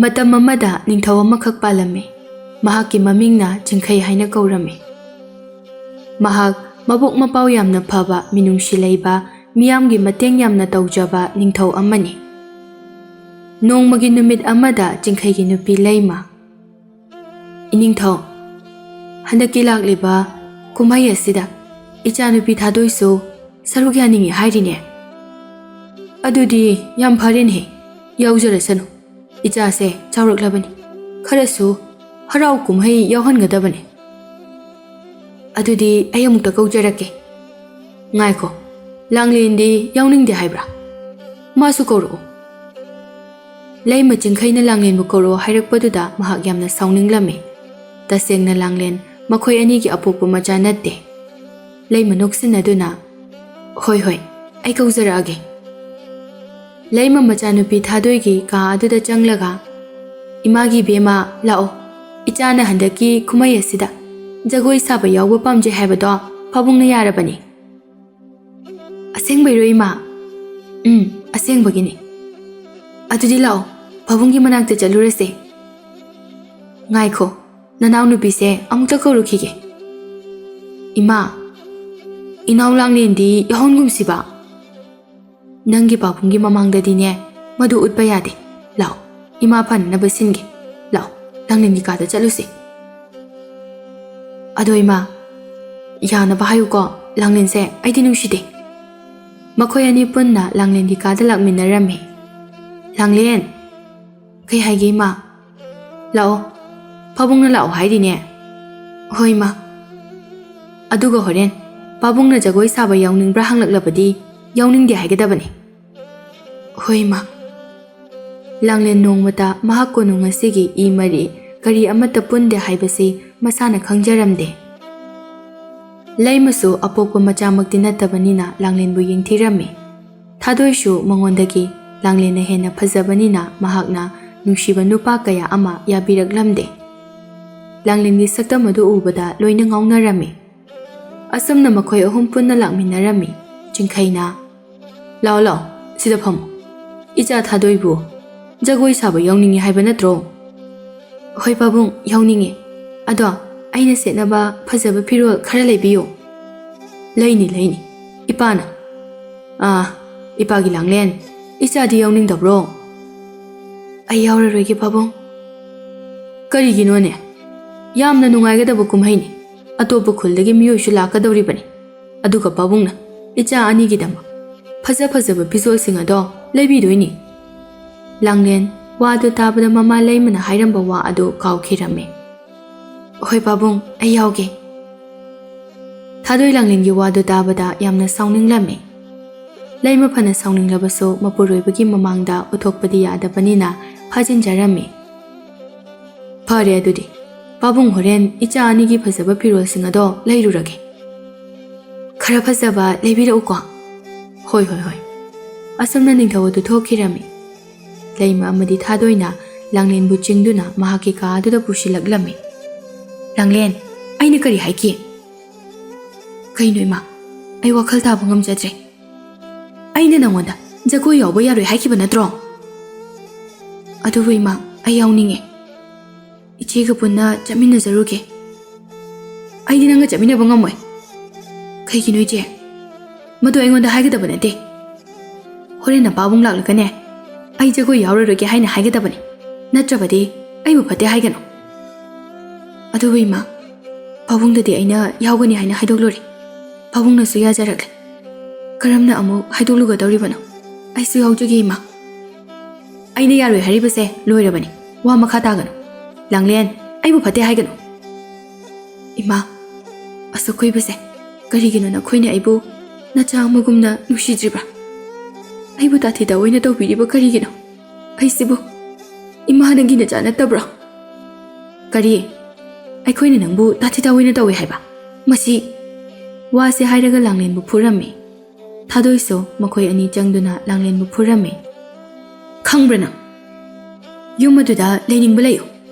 ꯃꯇꯝ ꯑꯃꯗ ꯅꯤꯡꯊꯧ ꯑꯃꯈꯛ ꯄꯥꯜꯂꯝꯃꯤ. ꯃꯍꯥꯛꯀꯤ ꯃꯃꯤꯡꯅ ꯆꯤꯡꯈꯩ ꯍꯥꯏꯅ ꯀꯧꯔꯝꯃꯤ. ꯃꯍꯥꯛ ꯃꯕꯨꯛ ꯃꯄꯥꯎ ꯌꯥꯝꯅ ꯐꯕ, ꯃꯤꯅꯨꯡꯁꯤ ꯂꯩꯕ, ꯃꯤꯌꯥꯝꯒꯤ ꯃꯇꯦꯡ ꯌꯥꯝꯅ ꯇꯧꯖꯕ ꯅꯤꯡꯊꯧ ꯑꯃꯅꯤ. ꯅꯣꯡꯃꯒꯤ ꯅꯨꯃꯤꯠ ꯑꯃꯗ ꯆꯤꯡꯈꯩꯒꯤ ꯅꯨꯄꯤ ꯂꯩꯃ, "ꯏꯅꯤꯡꯊꯧ, ꯍꯟꯗꯛꯀꯤ ꯂꯥꯛꯂꯤꯕ ꯀꯨꯝꯍꯩ ꯑꯁꯤꯗ ꯏꯆꯥꯅꯨꯄꯤ ꯊꯥꯗꯣꯏꯁꯨ ꯁꯔꯨꯛ ꯌꯥꯅꯤꯡꯏ ꯍꯥꯏꯔꯤꯅꯦ꯫ ꯑꯗꯨꯗꯤ ꯌꯥꯝ ꯐꯔꯦꯅꯦ, ꯌꯥꯎꯖꯔꯁꯅꯨ. ꯏꯆꯥꯁꯦ ꯆꯥꯎꯔꯛꯂꯕꯅꯤ, ꯈꯔꯁꯨ ꯍꯔꯥꯎ ꯀꯨꯝꯍꯩ ꯌꯥꯎꯍꯟꯒꯗꯕꯅꯤ꯫ ꯑꯗꯨꯗꯤ ꯑꯩ ꯑꯃꯨꯛꯇ ꯀꯧꯖꯔꯛꯀꯦ꯫ ꯉꯥꯏꯈꯣ, ꯂꯥꯡꯂꯦꯟꯗꯤ ꯌꯥꯎꯅꯤꯡꯗꯦ ꯍꯥꯏꯕ꯭ꯔꯥ? ꯃꯥꯁꯨ ꯀꯧꯔꯛꯎ." ꯂꯩꯃ ꯆꯤꯡꯈꯩꯅ ꯂꯥꯡꯂꯦꯟꯕꯨ ꯀꯧꯔꯛꯑꯣ ꯍꯥꯏꯔꯛꯄꯗꯨꯗ ꯃꯍꯥꯛ ꯌꯥꯝꯅ ꯁꯥꯎꯅꯤꯡꯂꯝꯃꯤ. ꯇꯁꯦꯡꯅ ꯂꯥꯡꯂꯦꯟ ꯃꯈꯣꯏ ꯑꯅꯤꯒꯤ ꯑꯄꯣꯛꯄ ꯃꯆꯥ ꯅꯠꯇꯦ. ꯂꯩꯃ ꯅꯣꯛꯁꯤꯟꯅꯗꯨꯅ, "ꯍꯣꯏ ꯍꯣꯏ, ꯑꯩ ꯀꯧꯖꯔꯛꯑꯒꯦ." ꯂꯩꯃ ꯃꯆꯥꯅꯨꯄꯤ ꯊꯥꯗꯣꯏꯒꯤ ꯀꯥ ꯑꯗꯨꯗ ꯆꯪꯂꯒ, "ꯏꯃꯥꯒꯤ ꯏꯕꯦꯝꯃ, ꯂꯥꯛꯑꯣ. ꯏꯆꯥꯅ ꯍꯟꯗꯛꯀꯤ ꯀꯨꯝꯍꯩ ꯑꯁꯤꯗ ꯖꯒꯣꯏ ꯁꯥꯕ ꯌꯥꯎꯕ ꯄꯥꯝꯖꯩ ꯍꯥꯏꯕꯗꯣ ꯄꯥꯕꯨꯡꯅ ꯌꯥꯔꯕꯅꯤ." "ꯑꯁꯦꯡꯕꯩꯔꯣ ꯏꯃꯥ?" "ꯑꯁꯦꯡꯕꯒꯤꯅꯤ." "ꯑꯗꯨꯗꯤ ꯂꯥꯛꯑꯣ, ꯄꯥꯕꯨꯡꯒꯤ ꯃꯅꯥꯛꯇ ꯆꯠꯂꯨꯔꯁꯦ." "ꯉꯥꯏꯈꯣ, ꯅꯅꯥꯎ ꯅꯨꯄꯤꯁꯦ ꯑꯃꯨꯛꯇ ꯀꯧꯔꯨꯈꯤꯒꯦ." "ꯏꯃꯥ, ꯏꯅꯥꯎ ꯂꯥꯡꯂꯦꯟꯗꯤ ꯌꯥꯎꯍꯟꯒꯨꯝꯁꯤꯕ? ꯅꯪꯒꯤ ꯄꯥꯕꯨꯡꯒꯤ ꯃꯃꯥꯡꯗꯗꯤꯅꯦ ꯃꯗꯨ ꯎꯠꯄ ꯌꯥꯗꯦ. ꯂꯥꯛꯑꯣ, ꯏꯃꯥ ꯐꯅꯅꯕ ꯁꯤꯟꯒꯦ. ꯂꯥꯛꯑꯣ, ꯂꯥꯡꯂꯦꯟꯒꯤ ꯀꯥꯗ ꯆꯠꯂꯨꯁꯤ." "ꯑꯗꯣ ꯏꯃꯥ, ꯌꯥꯅꯕ ꯍꯥꯏꯌꯨꯀꯣ. ꯂꯥꯡꯂꯦꯟꯁꯦ ꯑꯩꯗꯤ ꯅꯨꯡꯁꯤꯗꯦ." ꯃꯈꯣꯏ ꯑꯅꯤ ꯄꯨꯟꯅ ꯂꯥꯡꯂꯦꯟꯒꯤ ꯀꯥꯗ ꯂꯥꯛꯃꯤꯟꯅꯔꯝꯃꯤ. "ꯂꯥꯡꯂꯦꯟ." "ꯀꯩ ꯍꯥꯏꯒꯦ ꯏꯃꯥ?" "ꯂꯥꯛꯑꯣ, ꯄꯥꯕꯨꯡꯅ ꯂꯥꯛꯑꯣ ꯍꯥꯏꯔꯤꯅꯦ." "ꯍꯣꯏ ꯏꯃꯥ." "ꯑꯗꯨꯒ ꯍꯣꯔꯦꯟ ꯄꯥꯕꯨꯡꯅ ꯖꯒꯣꯏ ꯁꯥꯕ ꯌꯥꯎꯅꯤꯡꯕ꯭ꯔꯥ ꯍꯪꯂꯛꯂꯕꯗꯤ ꯌꯥꯎꯅꯤꯡꯗꯦ ꯍꯥꯏꯒꯗꯕꯅꯤ." "ꯍꯣꯏ ꯏꯃꯥ." ꯂꯥꯡꯂꯦꯟ ꯅꯣꯡꯃꯇ ꯃꯍꯥꯛ ꯀꯣꯅꯨꯡ ꯑꯁꯤꯒꯤ ꯏ ꯃꯔꯤ ꯀꯔꯤ ꯑꯃꯠꯇ ꯄꯨꯟꯗꯦ ꯍꯥꯏꯕꯁꯤ ꯃꯁꯥꯅ ꯈꯪꯖꯔꯝꯗꯦ. ꯂꯩꯃꯁꯨ ꯑꯄꯣꯛꯄ ꯃꯆꯥꯃꯛꯇꯤ ꯅꯠꯇꯕꯅꯤꯅ ꯂꯥꯡꯂꯦꯟꯕꯨ ꯌꯦꯡꯊꯤꯔꯝꯃꯤ. ꯊꯥꯗꯣꯏꯁꯨ ꯃꯉꯣꯟꯗꯒꯤ ꯂꯥꯡꯂꯦꯟꯅ ꯍꯦꯟꯅ ꯐꯖꯕꯅꯤꯅ ꯃꯍꯥꯛꯅ ꯅꯨꯡꯁꯤꯕ ꯅꯨꯄꯥ ꯀꯌꯥ ꯑꯃ ꯌꯥꯕꯤꯔꯛꯂꯝꯗꯦ. ꯂꯥꯡꯂꯦꯟꯒꯤ ꯁꯛꯇꯝ ꯑꯗꯨ ꯎꯕꯗ ꯂꯣꯏꯅ ꯉꯥꯎꯅꯔꯝꯃꯤ. ꯑꯁꯨꯝꯅ ꯃꯈꯣꯏ ꯑꯍꯨꯝ ꯄꯨꯟꯅ ꯂꯥꯛꯃꯤꯟꯅꯔꯝꯃꯤ. ꯆꯤꯡꯈꯩꯅ, "ꯂꯥꯛꯑꯣ ꯂꯥꯛꯑꯣ, ꯁꯤꯗ ꯐꯝꯃꯨ. ꯏꯆꯥ ꯊꯥꯗꯣꯏꯕꯨ ꯖꯒꯣꯏ ꯁꯥꯕ ꯌꯥꯎꯅꯤꯡꯉꯤ ꯍꯥꯏꯕ ꯅꯠꯇ꯭ꯔꯣ?" "ꯍꯣꯏ ꯄꯥꯕꯨꯡ, ꯌꯥꯎꯅꯤꯡꯉꯤ. ꯑꯗꯣ ꯑꯩꯅ ꯁꯦꯠꯅꯕ ꯐꯖꯕ ꯐꯤꯔꯣꯜ ꯈꯔ ꯂꯩꯕꯤꯌꯨ." "ꯂꯩꯅꯤ ꯂꯩꯅꯤ, ꯏꯄꯥꯅ." "ꯏꯄꯥꯒꯤ ꯂꯥꯡꯂꯦꯟ, ꯏꯆꯥꯗꯤ ꯌꯥꯎꯅꯤꯡꯗꯕ꯭ꯔꯣ?" "ꯑꯩ ꯌꯥꯎꯔꯔꯣꯏꯒꯦ ꯄꯥꯕꯨꯡ." "ꯀꯔꯤꯒꯤꯅꯣꯅꯦ? ꯌꯥꯝꯅ ꯅꯨꯡꯉꯥꯏꯒꯗꯕ ꯀꯨꯝꯍꯩꯅꯤ. ꯑꯇꯣꯞꯄ ꯈꯨꯜꯗꯒꯤ ꯃꯤꯑꯣꯏꯁꯨ ꯂꯥꯛꯀꯗꯧꯔꯤꯕꯅꯤ. ꯑꯗꯨꯒ ꯄꯥꯕꯨꯡꯅ ꯏꯆꯥ ꯑꯅꯤꯒꯤꯗꯃꯛ ꯐꯖ ꯐꯖꯕ ꯐꯤꯖꯣꯜꯁꯤꯡ ꯑꯗꯣ ꯂꯩꯕꯤꯗꯣꯏꯅꯤ." ꯂꯥꯡꯂꯦꯟ ꯋꯥꯗꯨ ꯇꯥꯕꯗ ꯃꯃꯥ ꯂꯩꯃꯅ ꯍꯥꯏꯔꯝꯕ ꯋꯥ ꯑꯗꯨ ꯀꯥꯎꯈꯤꯔꯝꯃꯤ. "ꯍꯣꯏ ꯄꯥꯕꯨꯡ, ꯑꯩ ꯌꯥꯎꯒꯦ." ꯊꯥꯗꯣꯏ ꯂꯥꯡꯂꯦꯟꯒꯤ ꯋꯥꯗꯨ ꯇꯥꯕꯗ ꯌꯥꯝꯅ ꯁꯥꯎꯅꯤꯡꯂꯝꯃꯤ. ꯂꯩꯃ ꯐꯅ ꯁꯥꯎꯅꯤꯡꯂꯕꯁꯨ ꯃꯄꯨꯔꯣꯏꯕꯒꯤ ꯃꯃꯥꯡꯗ ꯎꯠꯊꯣꯛꯄꯗꯤ ꯌꯥꯗꯕꯅꯤꯅ ꯐꯥꯖꯤꯟꯖꯔꯝꯃꯤ. "ꯐꯔꯦ ꯑꯗꯨꯗꯤ, ꯄꯥꯕꯨꯡ ꯍꯣꯔꯦꯟ ꯏꯆꯥ ꯑꯅꯤꯒꯤ ꯐꯖꯕ ꯐꯤꯔꯣꯜꯁꯤꯡ ꯑꯗꯣ ꯂꯩꯔꯨꯔꯒꯦ." "ꯈꯔ ꯐꯖꯕ ꯂꯩꯕꯤꯔꯛꯎꯀꯣ." "ꯍꯣꯏ ꯍꯣꯏ ꯍꯣꯏ." ꯑꯁꯨꯝꯅ ꯅꯤꯡꯊꯧ ꯑꯗꯨ ꯊꯣꯛꯈꯤꯔꯝꯃꯤ. ꯂꯩꯃ ꯑꯃꯗꯤ ꯊꯥꯗꯣꯏꯅ ꯂꯥꯡꯂꯦꯟꯕꯨ ꯆꯤꯡꯗꯨꯅ ꯃꯍꯥꯛꯀꯤ ꯀꯥ ꯑꯗꯨꯗ ꯄꯨꯁꯤꯜꯂꯛꯂꯝꯃꯤ. "ꯂꯥꯡꯂꯦꯟ, ꯑꯩꯅ ꯀꯔꯤ ꯍꯥꯏꯈꯤ?" "ꯀꯩꯅꯣ ꯏꯃꯥ, ꯑꯩ ꯋꯥꯈꯜ ꯇꯥꯕ ꯉꯝꯖꯗ꯭ꯔꯦ. ꯑꯩꯅ ꯅꯉꯣꯟꯗ ꯖꯒꯣꯏ ꯌꯥꯎꯕ ꯌꯥꯔꯣꯏ ꯍꯥꯏꯈꯤꯕ ꯅꯠꯇ꯭ꯔꯣ?" "ꯑꯗꯨꯕꯨ ꯏꯃꯥ, ꯑꯩ ꯌꯥꯎꯅꯤꯡꯉꯦ. ꯏꯆꯦꯒ ꯄꯨꯟꯅ ꯆꯠꯃꯤꯟꯅꯖꯔꯨꯒꯦ." "ꯑꯩꯗꯤ ꯅꯪꯒ ꯆꯠꯃꯤꯟꯅꯕ ꯉꯝꯃꯣꯏ." "ꯀꯩꯒꯤꯅꯣ ꯏꯆꯦ? ꯃꯗꯨ ꯑꯩꯉꯣꯟꯗ ꯍꯥꯏꯒꯗꯕ ꯅꯠꯇꯦ. ꯍꯣꯔꯦꯟꯅ ꯄꯥꯕꯨꯡ ꯂꯥꯛꯂꯒꯅꯦ ꯑꯩ ꯖꯒꯣꯏ ꯌꯥꯎꯔꯔꯣꯏꯒꯦ ꯍꯥꯏꯅ ꯍꯥꯏꯒꯗꯕꯅꯤ. ꯅꯠꯇ꯭ꯔꯕꯗꯤ ꯑꯩꯕꯨ ꯐꯠꯇꯦ ꯍꯥꯏꯒꯅꯨ." "ꯑꯗꯨꯕꯨ ꯏꯃꯥ, ꯄꯥꯕꯨꯡꯗꯗꯤ ꯑꯩꯅ ꯌꯥꯎꯒꯅꯤ ꯍꯥꯏꯅ ꯍꯥꯏꯗꯣꯛꯂꯨꯔꯦ. ꯄꯥꯕꯨꯡꯅꯁꯨ ꯌꯥꯖꯔꯛꯂꯦ. ꯀꯔꯝꯅ ꯑꯃꯨꯛ ꯍꯥꯏꯗꯣꯛꯂꯨꯒꯗꯧꯔꯤꯕꯅꯣ? ꯑꯩꯁꯨ ꯌꯥꯎꯖꯒꯦ ꯏꯃꯥ." "ꯑꯩꯅ ꯌꯥꯔꯣꯏ ꯍꯥꯏꯔꯤꯕꯁꯦ ꯂꯣꯏꯔꯕꯅꯤ. ꯋꯥ ꯃꯈꯥ ꯇꯥꯒꯅꯨ. ꯂꯥꯡꯂꯦꯟ, ꯑꯩꯕꯨ ꯐꯠꯇꯦ ꯍꯥꯏꯒꯅꯨ." "ꯏꯃꯥ, ꯑꯁꯨꯛ ꯀꯨꯏꯕꯁꯦ ꯀꯔꯤꯒꯤꯅꯣ ꯅꯈꯣꯏꯅ ꯑꯩꯕꯨ ꯅꯆꯥ ꯑꯃꯒꯨꯝꯅ ꯅꯨꯡꯁꯤꯗ꯭ꯔꯤꯕ꯭ꯔꯥ? ꯑꯩꯕꯨ ꯇꯥꯊꯤ ꯇꯥꯑꯣꯏꯅ ꯇꯧꯕꯤꯔꯤꯕ ꯀꯔꯤꯒꯤꯅꯣ? ꯑꯩꯁꯤꯕꯨ ꯏꯃꯥ ꯅꯪꯒꯤ ꯅꯆꯥ ꯅꯠꯇꯕ꯭ꯔꯣ?" "ꯀꯔꯤ? ꯑꯩꯈꯣꯏꯅ ꯅꯪꯕꯨ ꯇꯥꯊꯤ ꯇꯥꯑꯣꯏꯅ ꯇꯧꯏ ꯍꯥꯏꯕ? ꯃꯁꯤ..." ꯋꯥꯁꯦ ꯍꯥꯏꯔꯒ ꯂꯥꯡꯂꯦꯟꯕꯨ ꯐꯨꯔꯝꯃꯤ. ꯊꯥꯗꯣꯏꯁꯨ ꯃꯈꯣꯏ ꯑꯅꯤ ꯆꯪꯗꯨꯅ ꯂꯥꯡꯂꯦꯟꯕꯨ ꯐꯨꯔꯝꯃꯤ. "ꯈꯪꯕ꯭ꯔꯥ ꯅꯪ? ꯌꯨꯝ ꯑꯗꯨꯗ ꯂꯩꯅꯤꯡꯕ ꯂꯩꯌꯨ,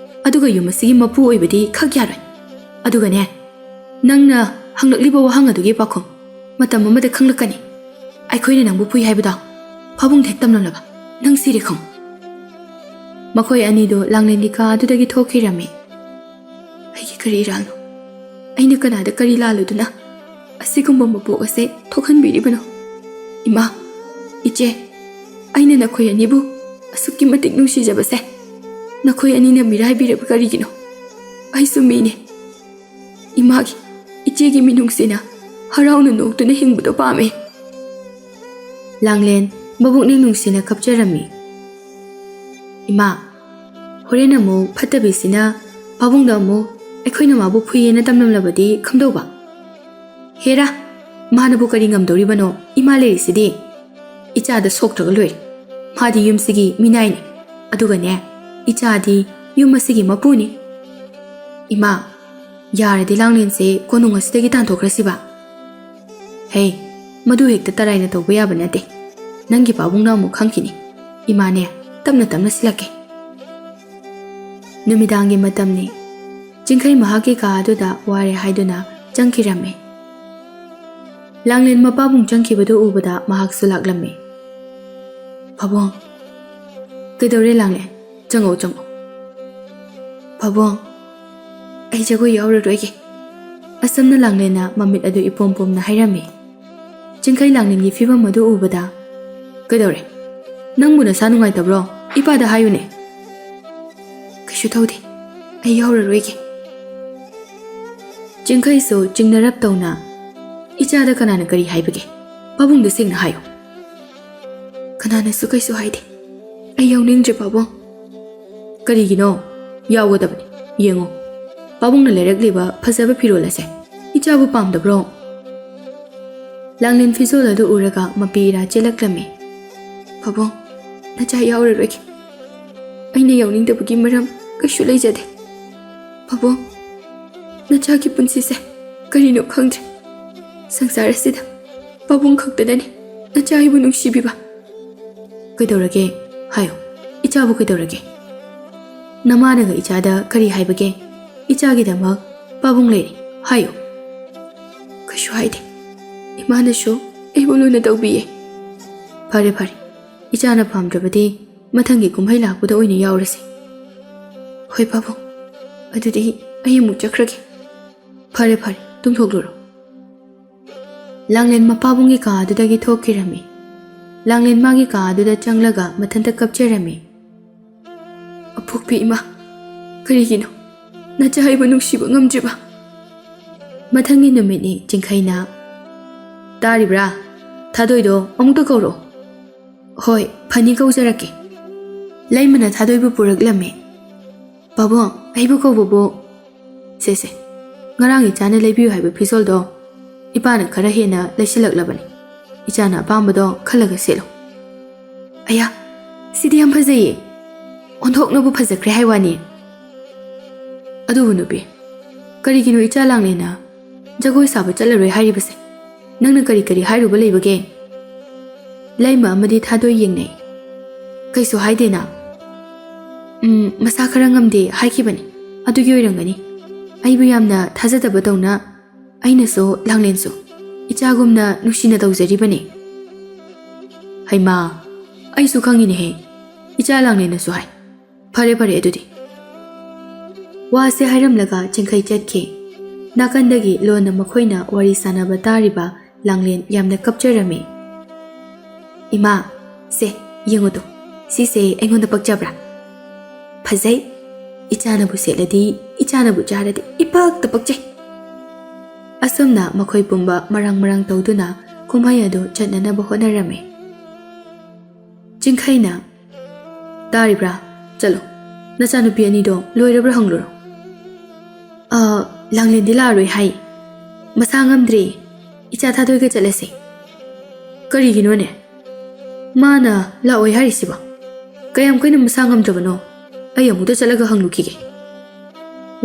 ꯑꯗꯨꯒ ꯌꯨꯝ ꯑꯁꯤꯒꯤ ꯃꯄꯨ ꯑꯣꯏꯕꯗꯤ ꯈꯛ ꯌꯥꯔꯣꯏ. ꯑꯗꯨꯒꯅꯦ, ꯅꯪꯅ ꯍꯪꯂꯛꯂꯤꯕ ꯋꯥꯍꯪ ꯑꯗꯨꯒꯤ ꯄꯥꯎꯈꯨꯝ ꯃꯇꯝ ꯑꯃꯗ ꯈꯪꯂꯛꯀꯅꯤ. ꯑꯩꯈꯣꯏꯅ ꯅꯪꯕꯨ ꯐꯨꯏ ꯍꯥꯏꯕꯗꯣ ꯄꯥꯕꯨꯡ ꯍꯦꯛ ꯇꯝꯂꯝꯂꯕ ꯅꯪ ꯁꯤꯔꯦ ꯈꯪꯉꯨ." ꯃꯈꯣꯏ ꯑꯅꯤꯗꯨ ꯂꯥꯡꯂꯦꯟꯒꯤ ꯀꯥ ꯑꯗꯨꯗꯒꯤ ꯊꯣꯛꯈꯤꯔꯝꯃꯤ꯫ ꯑꯩꯒꯤ ꯀꯔꯤ ꯏꯔꯥꯜꯅꯣ? ꯑꯩꯅ ꯀꯅꯥꯗ ꯀꯔꯤ ꯂꯥꯜꯂꯨꯗꯨꯅ ꯑꯁꯤꯒꯨꯝꯕ ꯃꯄꯣꯛ ꯑꯁꯦ ꯊꯣꯛꯍꯟꯕꯤꯔꯤꯕꯅꯣ? ꯏꯃꯥ, ꯏꯆꯦ, ꯑꯩꯅ ꯅꯈꯣꯏ ꯑꯅꯤꯕꯨ ꯑꯁꯨꯛꯀꯤ ꯃꯇꯤꯛ ꯅꯨꯡꯁꯤꯖꯕꯁꯦ ꯅꯈꯣꯏ ꯑꯅꯤꯅ ꯃꯤꯔꯥꯏꯕꯤꯔꯕ ꯀꯔꯤꯒꯤꯅꯣ? ꯑꯩꯁꯨ ꯃꯤꯅꯤ꯫ ꯏꯃꯥꯒꯤ, ꯏꯆꯦꯒꯤ ꯃꯤꯅꯨꯡꯁꯤꯅ ꯍꯔꯥꯎꯅ ꯅꯣꯛꯇꯨꯅ ꯍꯤꯡꯕꯗꯣ ꯄꯥꯝꯃꯦ꯫ ꯂꯥꯡꯂꯦꯟ ꯃꯕꯨꯛꯅꯤꯡ ꯅꯨꯡꯁꯤꯅ ꯀꯞꯆꯔꯝꯃꯤ꯫ ꯏꯃꯥ, ꯍꯣꯔꯦꯟ ꯑꯃꯨꯛ ꯐꯠꯇꯕꯤꯁꯤꯅ ꯄꯥꯕꯨꯡꯗ ꯑꯃꯨꯛ ꯑꯩꯈꯣꯏꯅ ꯃꯥꯕꯨ ꯐꯨꯏꯌꯦꯅ ꯇꯝꯂꯝꯂꯕꯗꯤ ꯈꯝꯗꯧꯕ? ꯍꯦꯔꯥ, ꯃꯥꯅꯕꯨ ꯀꯔꯤ ꯉꯝꯗꯧꯔꯤꯕꯅꯣ? ꯏꯃꯥ ꯂꯩꯔꯤꯁꯤꯗꯤ ꯏꯆꯥꯗ ꯁꯣꯛꯇ꯭ꯔꯒ ꯂꯣꯏꯔꯦ꯫ ꯃꯥꯗꯤ ꯌꯨꯝꯁꯤꯒꯤ ꯃꯤꯅꯥꯏꯅꯤ, ꯑꯗꯨꯒꯅꯦ ꯏꯆꯥꯗꯤ ꯌꯨꯝ ꯑꯁꯤꯒꯤ ꯃꯄꯨꯅꯤ꯫ ꯏꯃꯥ, ꯌꯥꯔꯗꯤ ꯂꯥꯡꯂꯦꯟꯁꯦ ꯀꯣꯅꯨꯡ ꯑꯁꯤꯗꯒꯤ ꯇꯥꯟꯊꯣꯛꯈ꯭ꯔꯁꯤꯕ? ꯍꯦ, ꯃꯗꯨ ꯍꯦꯛꯇ ꯇꯔꯥꯏꯅ ꯇꯧꯕ ꯌꯥꯕ ꯅꯠꯇꯦ꯫ ꯅꯪꯒꯤ ꯄꯥꯕꯨꯡꯅ ꯑꯃꯨꯛ ꯈꯪꯈꯤꯅꯤ꯫ ꯏꯃꯥꯅꯦ, ꯇꯞꯅ ꯇꯞꯅ ꯁꯤꯜꯂꯛꯀꯦ꯫ ꯅꯨꯃꯤꯗꯥꯡꯒꯤ ꯃꯇꯝꯅꯤ꯫ ꯆꯤꯡꯈꯩ ꯃꯍꯥꯛꯀꯤ ꯀꯥ ꯑꯗꯨꯗ ꯋꯥꯔꯦ ꯍꯥꯏꯗꯨꯅ ꯆꯪꯈꯤꯔꯝꯃꯤ꯫ ꯂꯥꯡꯂꯦꯟ ꯃꯄꯥꯕꯨꯡ ꯆꯪꯈꯤꯕꯗꯨ ꯎꯕꯗ ꯃꯍꯥꯛꯁꯨ ꯂꯥꯛꯂꯝꯃꯤ꯫ ꯄꯥꯕꯨꯡ, ꯀꯩꯗꯧꯔꯦ ꯂꯥꯡꯂꯦꯟ? ꯆꯪꯉꯣ ꯆꯪꯉꯣ꯫ ꯄꯥꯕꯨꯡ, ꯑꯩ ꯖꯒꯣꯏ ꯌꯥꯎꯔꯔꯣꯏꯒꯦ꯫ ꯑꯁꯝꯅ ꯂꯥꯡꯂꯦꯟꯅ ꯃꯃꯤꯠ ꯑꯗꯨ ꯏꯄꯣꯝ ꯄꯣꯝꯅ ꯍꯥꯏꯔꯝꯃꯤ꯫ ꯆꯤꯡꯈꯩ ꯂꯥꯡꯂꯦꯟꯒꯤ ꯐꯤꯚꯝ ꯑꯗꯨ ꯎꯕꯗ, ꯀꯩꯗꯧꯔꯦ? ꯅꯪꯕꯨ ꯅꯁꯥ ꯅꯨꯡꯉꯥꯏꯇꯕ꯭ꯔꯣ? ꯏꯄꯥꯗ ꯍꯥꯏꯌꯨꯅꯦ꯫ ꯀꯩꯁꯨ ꯇꯧꯗꯦ, ꯑꯩ ꯌꯥꯎꯔꯔꯣꯏꯒꯦ꯫ ꯆꯤꯡꯈꯩꯁꯨ ꯆꯤꯡꯅꯔꯞ ꯇꯧꯅ, ꯏꯆꯥꯗ ꯀꯅꯥꯅ ꯀꯔꯤ ꯍꯥꯏꯕꯒꯦ? ꯄꯥꯕꯨꯡꯗ ꯁꯦꯡꯅ ꯍꯥꯏꯌꯨ꯫ ꯀꯅꯥꯅꯁꯨ ꯀꯩꯁꯨ ꯍꯥꯏꯗꯦ꯫ ꯑꯩ ꯌꯥꯎꯅꯤꯡꯗ꯭ꯔꯦ ꯄꯥꯕꯨꯡ꯫ ꯀꯔꯤꯒꯤꯅꯣ? ꯌꯥꯎꯒꯗꯕꯅꯤ꯫ ꯌꯦꯡꯉꯣ, ꯄꯥꯕꯨꯡꯅ ꯂꯩꯔꯛꯂꯤꯕ ꯐꯖꯕ ꯐꯤꯔꯣꯜ ꯑꯁꯦ ꯏꯆꯥꯕꯨ ꯄꯥꯝꯗꯕ꯭ꯔꯣ? ꯂꯥꯡꯂꯦꯟ ꯐꯤꯖꯣꯜ ꯑꯗꯨ ꯎꯔꯒ ꯃꯄꯤ ꯏꯔꯥ ꯆꯦꯜꯂꯛꯂꯝꯃꯤ꯫ ꯄꯥꯕꯨꯡ, ꯅꯆꯥ ꯌꯥꯎꯔꯔꯣꯏꯒꯦ꯫ ꯑꯩꯅ ꯌꯥꯎꯅꯤꯡꯗꯕꯒꯤ ꯃꯔꯝ ꯀꯩꯁꯨ ꯂꯩꯖꯗꯦ꯫ ꯄꯥꯕꯨꯡ, ꯅꯆꯥꯒꯤ ꯄꯨꯟꯁꯤꯁꯦ ꯀꯔꯤꯅꯣ ꯈꯪꯗ꯭ꯔꯦ꯫ ꯁꯪꯁꯥꯔ ꯑꯁꯤꯗ ꯄꯥꯕꯨꯡ ꯈꯛꯇꯅꯅꯤ ꯅꯆꯥ ꯑꯩꯕꯨ ꯅꯨꯡꯁꯤꯕꯤꯕ꯫ ꯀꯩꯗꯧꯔꯒꯦ? ꯍꯥꯏꯌꯨ, ꯏꯆꯥꯕꯨ ꯀꯩꯗꯧꯔꯒꯦ? ꯅꯃꯥꯅꯒ ꯏꯆꯥꯗ ꯀꯔꯤ ꯍꯥꯏꯕꯒꯦ? ꯏꯆꯥꯒꯤꯗꯃꯛ ꯄꯥꯕꯨꯡ ꯂꯩꯔꯤ, ꯍꯥꯏꯌꯨ꯫ ꯀꯩꯁꯨ ꯍꯥꯏꯗꯦ꯫ ꯏꯃꯥꯅꯁꯨ ꯑꯩꯕꯨ ꯂꯨꯅ ꯇꯧꯕꯤꯌꯦ꯫ ꯐꯔꯦ ꯐꯔꯦ, ꯏꯆꯥꯅ ꯄꯥꯝꯗ꯭ꯔꯕꯗꯤ ꯃꯊꯪꯒꯤ ꯀꯨꯝꯍꯩ ꯂꯥꯛꯄꯗ ꯑꯣꯏꯅ ꯌꯥꯎꯔꯁꯤ꯫ ꯍꯣꯏ ꯄꯥꯕꯨꯡ, ꯑꯗꯨꯗꯤ ꯑꯩ ꯑꯃꯨꯛ ꯆꯠꯈ꯭ꯔꯒꯦ꯫ ꯐꯔꯦ ꯐꯔꯦ, ꯇꯨꯝꯊꯣꯛꯂꯨꯔꯣ꯫ ꯂꯥꯡꯂꯦꯟ ꯃꯄꯥꯕꯨꯡꯒꯤ ꯀꯥ ꯑꯗꯨꯗꯒꯤ ꯊꯣꯛꯈꯤꯔꯝꯃꯤ꯫ ꯂꯥꯡꯂꯦꯟ ꯃꯥꯒꯤ ꯀꯥ ꯑꯗꯨꯗ ꯆꯪꯂꯒ ꯃꯊꯟꯇ ꯀꯞꯆꯔꯝꯃꯤ꯫ ꯑꯄꯣꯛꯄꯤ ꯏꯃꯥ, ꯀꯔꯤꯒꯤꯅꯣ ꯅꯆꯥ ꯑꯩꯕꯨ ꯅꯨꯡꯁꯤꯕ ꯉꯝꯗ꯭ꯔꯤꯕ? ꯃꯊꯪꯒꯤ ꯅꯨꯃꯤꯠꯅꯤ꯫ ꯆꯤꯡꯈꯩꯅ, ꯇꯥꯔꯤꯕ꯭ꯔꯥ? ꯊꯥꯗꯣꯏꯗꯣ ꯑꯃꯨꯛꯇ ꯀꯧꯔꯛꯑꯣ꯫ ꯍꯣꯏ, ꯐꯅꯤ, ꯀꯧꯖꯔꯛꯀꯦ꯫ ꯂꯩꯃꯅ ꯊꯥꯗꯣꯏꯕꯨ ꯄꯨꯔꯛꯂꯝꯃꯤ꯫ ꯄꯥꯕꯨꯡ, ꯑꯩꯕꯨ ꯀꯧꯕꯕꯨ? ꯁꯦ, ꯉꯔꯥꯡ ꯏꯆꯥꯅ ꯂꯩꯕꯤꯌꯨ ꯍꯥꯏꯕ ꯐꯤꯖꯣꯜꯗꯣ ꯏꯄꯥꯅ ꯈꯔ ꯍꯦꯟꯅ ꯂꯩꯁꯤꯜꯂꯛꯂꯕꯅꯤ꯫ ꯏꯆꯥꯅ ꯑꯄꯥꯝꯕꯗꯣ ꯈꯜꯂꯒ ꯁꯦꯠꯂꯨ꯫ ꯑꯌꯥ, ꯁꯤꯗꯤ ꯌꯥꯝ ꯐꯖꯩꯌꯦ꯫ ꯑꯣꯟꯊꯣꯛꯅꯕꯨ ꯐꯖꯈ꯭ꯔꯦ ꯍꯥꯏ ꯋꯥꯅꯤ꯫ ꯑꯗꯨꯕꯨ ꯅꯨꯄꯤ, ꯀꯔꯤꯒꯤꯅꯣ ꯏꯆꯥ ꯂꯥꯡꯂꯦꯟꯅ ꯖꯒꯣꯏ ꯁꯥꯕ ꯆꯠꯂꯔꯣꯏ ꯍꯥꯏꯔꯤꯕꯁꯦ? ꯅꯪꯅ ꯀꯔꯤ ꯀꯔꯤ ꯍꯥꯏꯔꯨꯕ ꯂꯩꯕꯒꯦ? ꯂꯩꯃ ꯑꯃꯗꯤ ꯊꯥꯗꯣꯏ ꯌꯦꯡꯅꯩ꯫ ꯀꯩꯁꯨ ꯍꯥꯏꯗꯦꯅ꯫ ꯃꯁꯥ ꯈꯔ ꯉꯝꯗꯦ ꯍꯥꯏꯈꯤꯕꯅꯤ, ꯑꯗꯨꯒꯤ ꯑꯣꯏꯔꯝꯒꯅꯤ꯫ ꯑꯩꯕꯨ ꯌꯥꯝꯅ ꯊꯥꯖꯗꯕꯗꯧꯅ ꯑꯩꯅꯁꯨ ꯂꯥꯡꯂꯦꯟꯁꯨ ꯏꯆꯥꯒꯨꯝꯅ ꯅꯨꯡꯁꯤꯅ ꯇꯧꯖꯔꯤꯕꯅꯤ꯫ ꯍꯩꯃꯥ, ꯑꯩꯁꯨ ꯈꯪꯉꯤꯅꯦꯍꯦ, ꯏꯆꯥ ꯂꯥꯡꯂꯦꯟꯅꯁꯨ ꯍꯥꯏ꯫ ꯐꯔꯦ ꯐꯔꯦ, ꯑꯗꯨꯗꯤ꯫ ꯋꯥꯁꯦ ꯍꯥꯏꯔꯝꯂꯒ ꯆꯤꯡꯈꯩ ꯆꯠꯈꯤ꯫ ꯅꯥꯀꯟꯗꯒꯤ ꯂꯣꯟꯅ ꯃꯈꯣꯏꯅ ꯋꯥꯔꯤ ꯁꯥꯟꯅꯕ ꯇꯥꯔꯤꯕ ꯂꯥꯡꯂꯦꯟ ꯌꯥꯝꯅ ꯀꯞꯆꯔꯝꯃꯤ꯫ ꯏꯃꯥ, ꯁꯦ ꯌꯦꯡꯉꯨꯇꯣ, ꯁꯤꯁꯦ ꯑꯩꯉꯣꯟꯗ ꯄꯛꯆꯕ꯭ꯔꯥ? ꯐꯖꯩ꯫ ꯏꯆꯥꯅꯕꯨ ꯁꯦꯠꯂꯗꯤ, ꯏꯆꯥꯅꯕꯨ ꯆꯥꯔꯗꯤ ꯏꯄꯛꯇ ꯄꯛꯆꯩ꯫ ꯑꯁꯨꯝꯅ ꯃꯈꯣꯏ ꯄꯨꯝꯕ ꯃꯔꯥꯡ ꯃꯔꯥꯡ ꯇꯧꯗꯨꯅ ꯀꯨꯝꯍꯩ ꯑꯗꯨ ꯆꯠꯅꯅꯕ ꯍꯣꯠꯅꯔꯝꯃꯤ꯫ ꯆꯤꯡꯈꯩꯅ, ꯇꯥꯔꯤꯕ꯭ꯔꯥ? ꯆꯠꯂꯣ, ꯅꯆꯥꯅꯨꯄꯤ ꯑꯅꯤꯗꯣ ꯂꯣꯏꯔꯕ꯭ꯔꯥ ꯍꯪꯂꯨꯔꯣ꯫ ꯂꯥꯡꯂꯦꯟꯗꯤ ꯂꯥꯛꯑꯔꯣꯏ ꯍꯥꯏ꯫ ꯃꯁꯥ ꯉꯝꯗ꯭ꯔꯦ, ꯏꯆꯥ ꯊꯥꯗꯣꯏꯒ ꯆꯠꯂꯁꯦ꯫ ꯀꯔꯤꯒꯤꯅꯣꯅꯦ ꯃꯥꯅ ꯂꯥꯛꯑꯣꯏ ꯍꯥꯏꯔꯤꯁꯤꯕꯣ? ꯀꯌꯥꯝ ꯀꯨꯏꯅ ꯃꯁꯥ ꯉꯝꯗ꯭ꯔꯕꯅꯣ? ꯑꯩ ꯑꯃꯨꯛꯇ ꯆꯠꯂꯒ ꯍꯪꯂꯨꯈꯤꯒꯦ꯫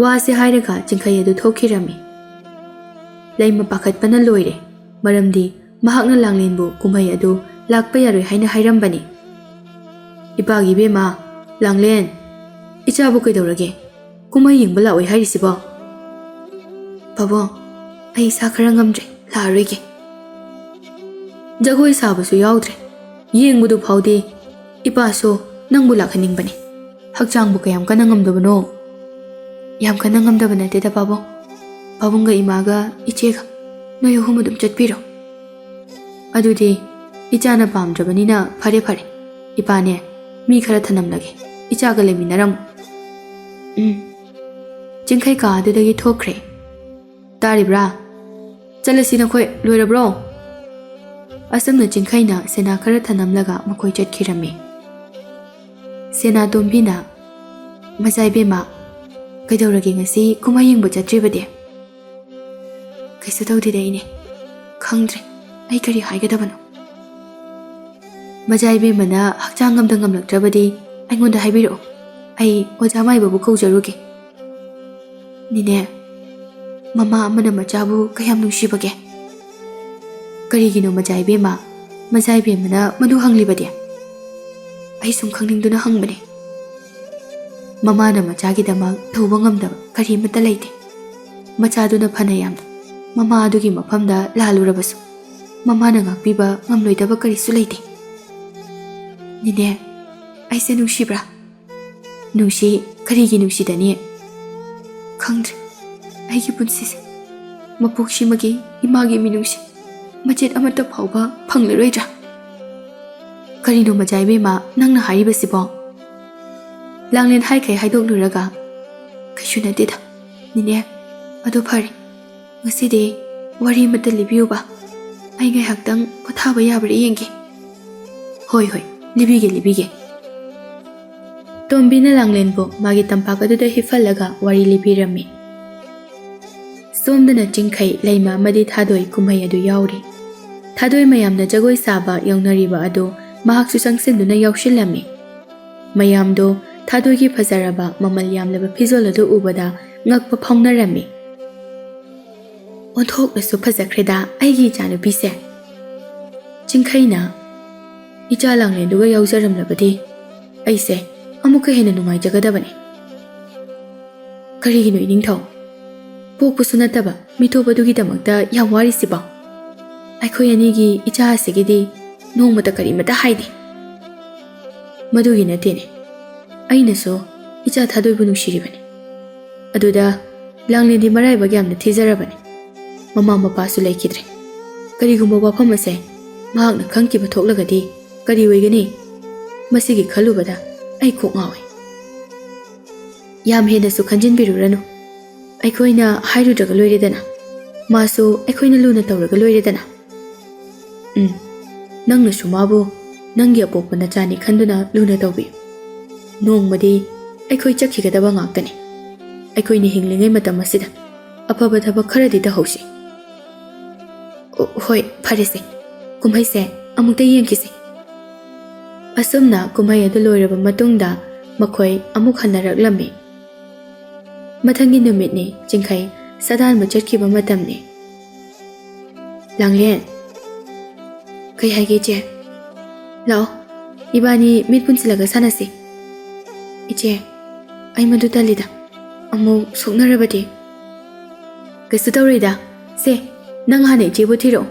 ꯋꯥꯁꯦ ꯍꯥꯏꯔꯒ ꯆꯤꯡꯈꯩ ꯑꯗꯨ ꯊꯣꯛꯈꯤꯔꯝꯃꯤ꯫ ꯂꯩꯃ ꯄꯥꯈꯠꯄꯅ ꯂꯣꯏꯔꯦ, ꯃꯔꯝꯗꯤ ꯃꯍꯥꯛꯅ ꯂꯥꯡꯂꯦꯟꯕꯨ ꯀꯨꯝꯍꯩ ꯑꯗꯨ ꯂꯥꯛꯄ ꯌꯥꯔꯣꯏ ꯍꯥꯏꯅ ꯍꯥꯏꯔꯝꯕꯅꯤ꯫ ꯏꯄꯥꯒꯤ ꯏꯕꯦꯝꯃ, ꯂꯥꯡꯂꯦꯟ, ꯏꯆꯥꯕꯨ ꯀꯩꯗꯧꯔꯒꯦ? ꯀꯨꯝꯍꯩ ꯌꯦꯡꯕ ꯂꯥꯛꯑꯣꯏ ꯍꯥꯏꯔꯤꯁꯤꯕꯣ? ꯄꯥꯕꯨꯡ, ꯑꯩ ꯏꯁꯥ ꯈꯔ ꯉꯝꯗ꯭ꯔꯦ, ꯂꯥꯛꯑꯔꯣꯏꯒꯦ꯫ ꯖꯒꯣꯏ ꯁꯥꯕꯁꯨ ꯌꯥꯎꯗ꯭ꯔꯦ, ꯌꯦꯡꯕꯗꯨ ꯐꯥꯎꯗꯤ ꯏꯄꯥꯁꯨ ꯅꯪꯕꯨ ꯂꯥꯛꯍꯟꯅꯤꯡꯕꯅꯤ꯫ ꯍꯛꯆꯥꯡꯕꯨ ꯀꯌꯥꯝ ꯀꯟꯅ ꯉꯝꯗꯕꯅꯣ? ꯌꯥꯝ ꯀꯟꯅ ꯉꯝꯗꯕ ꯅꯠꯇꯦꯗ ꯄꯥꯕꯨꯡ. ꯄꯥꯕꯨꯡꯒ ꯏꯃꯥꯒ ꯏꯆꯦꯒ ꯅꯣꯏ ꯑꯍꯨꯝ ꯑꯗꯨꯝ ꯆꯠꯄꯤꯔꯣ. ꯑꯗꯨꯗꯤ ꯏꯆꯥꯅ ꯄꯥꯝꯗ꯭ꯔꯕꯅꯤꯅ ꯐꯔꯦ ꯐꯔꯦ. ꯏꯄꯥꯅꯦ ꯃꯤ ꯈꯔ ꯊꯅꯝꯂꯒꯦ. ꯏꯆꯥꯒ ꯂꯩꯃꯤꯟꯅꯔꯝꯃꯨ. ꯆꯤꯡꯈꯩ ꯀꯥ ꯑꯗꯨꯗꯒꯤ ꯊꯣꯛꯈ꯭ꯔꯦ. ꯇꯥꯔꯤꯕ꯭ꯔꯥ? ꯆꯠꯂꯁꯤ ꯅꯈꯣꯏ ꯂꯣꯏꯔꯕ꯭ꯔꯣ? ꯑꯁꯨꯝꯅ ꯆꯤꯡꯈꯩꯅ ꯁꯦꯅꯥ ꯈꯔ ꯊꯅꯝꯂꯒ ꯃꯈꯣꯏ ꯆꯠꯈꯤꯔꯝꯃꯤ. ꯁꯦꯅꯥꯇꯣꯝꯕꯤꯅ ꯃꯆꯥꯏꯕꯦꯝꯃ ꯀꯩꯗꯧꯔꯒꯦ ꯉꯁꯤ ꯀꯨꯝꯍꯩ ꯌꯦꯡꯕ ꯆꯠꯇ꯭ꯔꯤꯕꯗꯤ? ꯀꯩꯁꯨ ꯇꯧꯗꯦꯗ ꯏꯅꯦ. ꯈꯪꯗ꯭ꯔꯦ ꯑꯩ ꯀꯔꯤ ꯍꯥꯏꯒꯗꯕꯅꯣ. ꯃꯆꯥꯏꯕꯦꯝꯃꯅ ꯍꯛꯆꯥꯡ ꯉꯝꯗ ꯉꯝꯂꯛꯇ꯭ꯔꯕꯗꯤ ꯑꯩꯉꯣꯟꯗ ꯍꯥꯏꯕꯤꯔꯛꯑꯣ. ꯑꯩ ꯑꯣꯖꯥ ꯃꯥꯏꯕꯕꯨ ꯀꯧꯖꯔꯨꯒꯦ. ꯅꯤꯅꯦ, ꯃꯃꯥ ꯑꯃꯅ ꯃꯆꯥꯕꯨ ꯀꯌꯥꯝ ꯅꯨꯡꯁꯤꯕꯒꯦ? ꯀꯔꯤꯒꯤꯅꯣ ꯃꯆꯥꯏꯕꯦꯝꯃ ꯃꯆꯥꯏꯕꯦꯝꯃꯅ ꯃꯗꯨ ꯍꯪꯂꯤꯕꯗꯤ? ꯑꯩ ꯁꯨꯝ ꯈꯪꯅꯤꯡꯗꯨꯅ ꯍꯪꯕꯅꯦ. ꯃꯃꯥꯅ ꯃꯆꯥꯒꯤꯗꯃꯛ ꯇꯧꯕ ꯉꯝꯗꯕ ꯀꯔꯤꯃꯠꯇ ꯂꯩꯇꯦ. ꯃꯆꯥꯗꯨꯅ ꯐꯅ ꯌꯥꯝꯅ ꯃꯃꯥ ꯑꯗꯨꯒꯤ ꯃꯐꯝꯗ ꯂꯥꯜꯂꯨꯔꯕꯁꯨ ꯃꯃꯥꯅ ꯉꯥꯛꯄꯤꯕ ꯉꯝꯂꯣꯏꯗꯕ ꯀꯔꯤꯁꯨ ꯂꯩꯇꯦ. ꯅꯤꯅꯦ, ꯑꯩꯁꯦ ꯅꯨꯡꯁꯤꯕ꯭ꯔꯥ? ꯅꯨꯡꯁꯤ. ꯀꯔꯤꯒꯤ ꯅꯨꯡꯁꯤꯗꯅꯤ? ꯈꯪꯗ꯭ꯔꯦ. ꯑꯩꯒꯤ ꯄꯨꯟꯁꯤꯁꯦ ꯃꯄꯣꯛꯁꯤꯃꯒꯤ ꯏꯃꯥꯒꯤ ꯃꯤꯅꯨꯡꯁꯤ ꯃꯆꯦꯠ ꯑꯃꯠꯇ ꯐꯥꯎꯕ ꯐꯪꯂꯔꯣꯏꯗ꯭ꯔꯥ? ꯀꯔꯤꯅꯣ ꯃꯆꯥꯏꯕꯦꯝꯃ ꯅꯪꯅ ꯍꯥꯏꯔꯤꯕꯁꯤꯕꯣ? ꯂꯥꯡꯂꯦꯟ ꯍꯥꯏꯈꯩ ꯍꯥꯏꯗꯣꯛꯂꯨꯔꯒ ꯀꯩꯁꯨ ꯅꯠꯇꯦꯗ ꯅꯤꯅꯦ. ꯑꯗꯨ ꯐꯔꯦ, ꯉꯁꯤꯗꯤ ꯋꯥꯔꯤ ꯑꯃꯠꯇ ꯂꯤꯕꯤꯌꯨꯕ. ꯑꯩ ꯉꯥꯏꯍꯥꯛꯇꯪ ꯄꯣꯊꯥꯕ ꯌꯥꯕ꯭ꯔꯥ ꯌꯦꯡꯒꯦ. ꯍꯣꯏ ꯍꯣꯏ, ꯂꯤꯕꯤꯒꯦ ꯂꯤꯕꯤꯒꯦ. ꯇꯣꯝꯕꯤꯅ ꯂꯥꯡꯂꯦꯟꯕꯨ ꯃꯥꯒꯤ ꯇꯝꯄꯥꯛ ꯑꯗꯨꯗ ꯍꯤꯞꯍꯜꯂꯒ ꯋꯥꯔꯤ ꯂꯤꯕꯤꯔꯝꯃꯤ. ꯁꯣꯝꯗꯅ ꯆꯤꯡꯈꯩ, ꯂꯩꯃ ꯑꯃꯗꯤ ꯊꯥꯗꯣꯏ ꯀꯨꯝꯍꯩ ꯑꯗꯨ ꯌꯥꯎꯔꯤ. ꯊꯥꯗꯣꯏ ꯃꯌꯥꯝꯅ ꯖꯒꯣꯏ ꯁꯥꯕ ꯌꯥꯎꯅꯔꯤꯕ ꯑꯗꯨ ꯃꯍꯥꯛꯁꯨ ꯆꯪꯁꯤꯟꯗꯨꯅ ꯌꯥꯎꯁꯤꯜꯂꯝꯃꯤ. ꯃꯌꯥꯝꯗꯣ ꯊꯥꯗꯣꯏꯒꯤ ꯐꯖꯔꯕ ꯃꯃꯜ ꯌꯥꯝꯂꯕ ꯐꯤꯖꯣꯜ ꯑꯗꯨ ꯎꯕꯗ ꯉꯛꯄ ꯐꯥꯎꯅꯔꯝꯃꯤ. ꯑꯣꯟꯊꯣꯛꯅꯁꯨ ꯐꯖꯈ꯭ꯔꯦꯗ ꯑꯩꯒꯤ ꯏꯆꯥꯅꯨꯄꯤꯁꯦ. ꯆꯤꯡꯈꯩꯅ ꯏꯆꯥ ꯂꯥꯡꯂꯦꯟꯗꯨꯒ ꯌꯥꯎꯖꯔꯝꯂꯕꯗꯤ ꯑꯩꯁꯦ ꯑꯃꯨꯛꯀ ꯍꯦꯟꯅ ꯅꯨꯡꯉꯥꯏꯖꯒꯗꯕꯅꯤ. ꯀꯔꯤꯒꯤꯅꯣ ꯏꯅꯤꯡꯊꯧ? ꯄꯣꯛꯄꯁꯨ ꯅꯠꯇꯕ ꯃꯤꯊꯣꯞ ꯑꯗꯨꯒꯤꯗꯃꯛꯇ ꯌꯥꯝ ꯋꯥꯔꯤꯁꯤꯕꯣ? ꯑꯩꯈꯣꯏ ꯑꯅꯤꯒꯤ ꯏꯆꯥ ꯑꯁꯤꯒꯤꯗꯤ ꯅꯣꯡꯃꯇ ꯀꯔꯤꯃꯠꯇ ꯍꯥꯏꯗꯦ. ꯃꯗꯨꯒꯤ ꯅꯠꯇꯦꯅꯦ. ꯑꯩꯅꯁꯨ ꯏꯆꯥ ꯊꯥꯗꯣꯏꯕꯨ ꯅꯨꯡꯁꯤꯔꯤꯕꯅꯤ. ꯑꯗꯨꯗ ꯂꯥꯡꯂꯦꯟꯗꯤ ꯃꯔꯥꯏꯕꯛ ꯌꯥꯝꯅ ꯊꯤꯖꯔꯕꯅꯤ. ꯃꯃꯥ ꯃꯄꯥꯁꯨ ꯂꯩꯈꯤꯗ꯭ꯔꯦ. ꯀꯔꯤꯒꯨꯝꯕ ꯋꯥꯐꯝ ꯑꯁꯦ ꯃꯍꯥꯛꯅ ꯈꯪꯈꯤꯕ ꯊꯣꯛꯂꯒꯗꯤ ꯀꯔꯤ ꯑꯣꯏꯒꯅꯤ? ꯃꯁꯤꯒꯤ ꯈꯜꯂꯨꯕꯗ ꯑꯩ ꯀꯣꯛ ꯉꯥꯎꯏ. ꯌꯥꯝ ꯍꯦꯟꯅꯁꯨ ꯈꯟꯖꯤꯟꯕꯤꯔꯨꯔꯅꯨ. ꯑꯩꯈꯣꯏꯅ ꯍꯥꯏꯔꯨꯗ꯭ꯔꯒ ꯂꯣꯏꯔꯦꯗꯅ. ꯃꯥꯁꯨ ꯑꯩꯈꯣꯏꯅ ꯂꯨꯅ ꯇꯧꯔꯒ ꯂꯣꯏꯔꯦꯗꯅ. ꯅꯪꯅꯁꯨ ꯃꯥꯕꯨ ꯅꯪꯒꯤ ꯑꯄꯣꯛꯄ ꯅꯆꯥꯅꯤ ꯈꯟꯗꯨꯅ ꯂꯨꯅ ꯇꯧꯕꯤꯌꯨ. ꯅꯣꯡꯃꯗꯤ ꯑꯩꯈꯣꯏ ꯆꯠꯈꯤꯒꯗꯕ ꯉꯥꯛꯇꯅꯤ. ꯑꯩꯈꯣꯏꯅ ꯍꯤꯡꯂꯤꯉꯩ ꯃꯇꯝ ꯑꯁꯤꯗ ꯑꯐꯕ ꯊꯕꯛ ꯈꯔꯗꯤ ꯇꯧꯍꯧꯁꯤ. ꯍꯣꯏ, ꯐꯔꯦꯁꯦ. ꯀꯨꯝꯍꯩꯁꯦ ꯑꯃꯨꯛꯇ ꯌꯦꯡꯈꯤꯁꯤ. ꯑꯁꯨꯝꯅ ꯀꯨꯝꯍꯩ ꯑꯗꯨ ꯂꯣꯏꯔꯕ ꯃꯇꯨꯡꯗ ꯃꯈꯣꯏ ꯑꯃꯨꯛ ꯍꯟꯅꯔꯛꯂꯝꯃꯤ. ꯃꯊꯪꯒꯤ ꯅꯨꯃꯤꯠꯅꯤ. ꯆꯤꯡꯈꯩ ꯁꯥꯗꯥꯟꯕ ꯆꯠꯈꯤꯕ ꯃꯇꯝꯅꯤ. ꯂꯥꯡꯂꯦꯟ, ꯀꯩ ꯍꯥꯏꯒꯦ ꯏꯆꯦ? ꯂꯥꯛꯑꯣ, ꯏꯕꯥꯅꯤ ꯃꯤꯠ ꯄꯨꯟꯁꯤꯜꯂꯒ ꯁꯥꯟꯅꯁꯤ. ꯏꯆꯦ, ꯑꯩ ꯃꯗꯨ ꯇꯜꯂꯤꯗ. ꯑꯃꯨꯛ ꯁꯣꯛꯅꯔꯕꯗꯤ? ꯀꯩꯁꯨ ꯇꯧꯔꯣꯏꯗ. ꯁꯦ, ꯅꯪ ꯍꯥꯟꯅ ꯏꯆꯦꯕꯨ ꯊꯤꯔꯛꯑꯣ.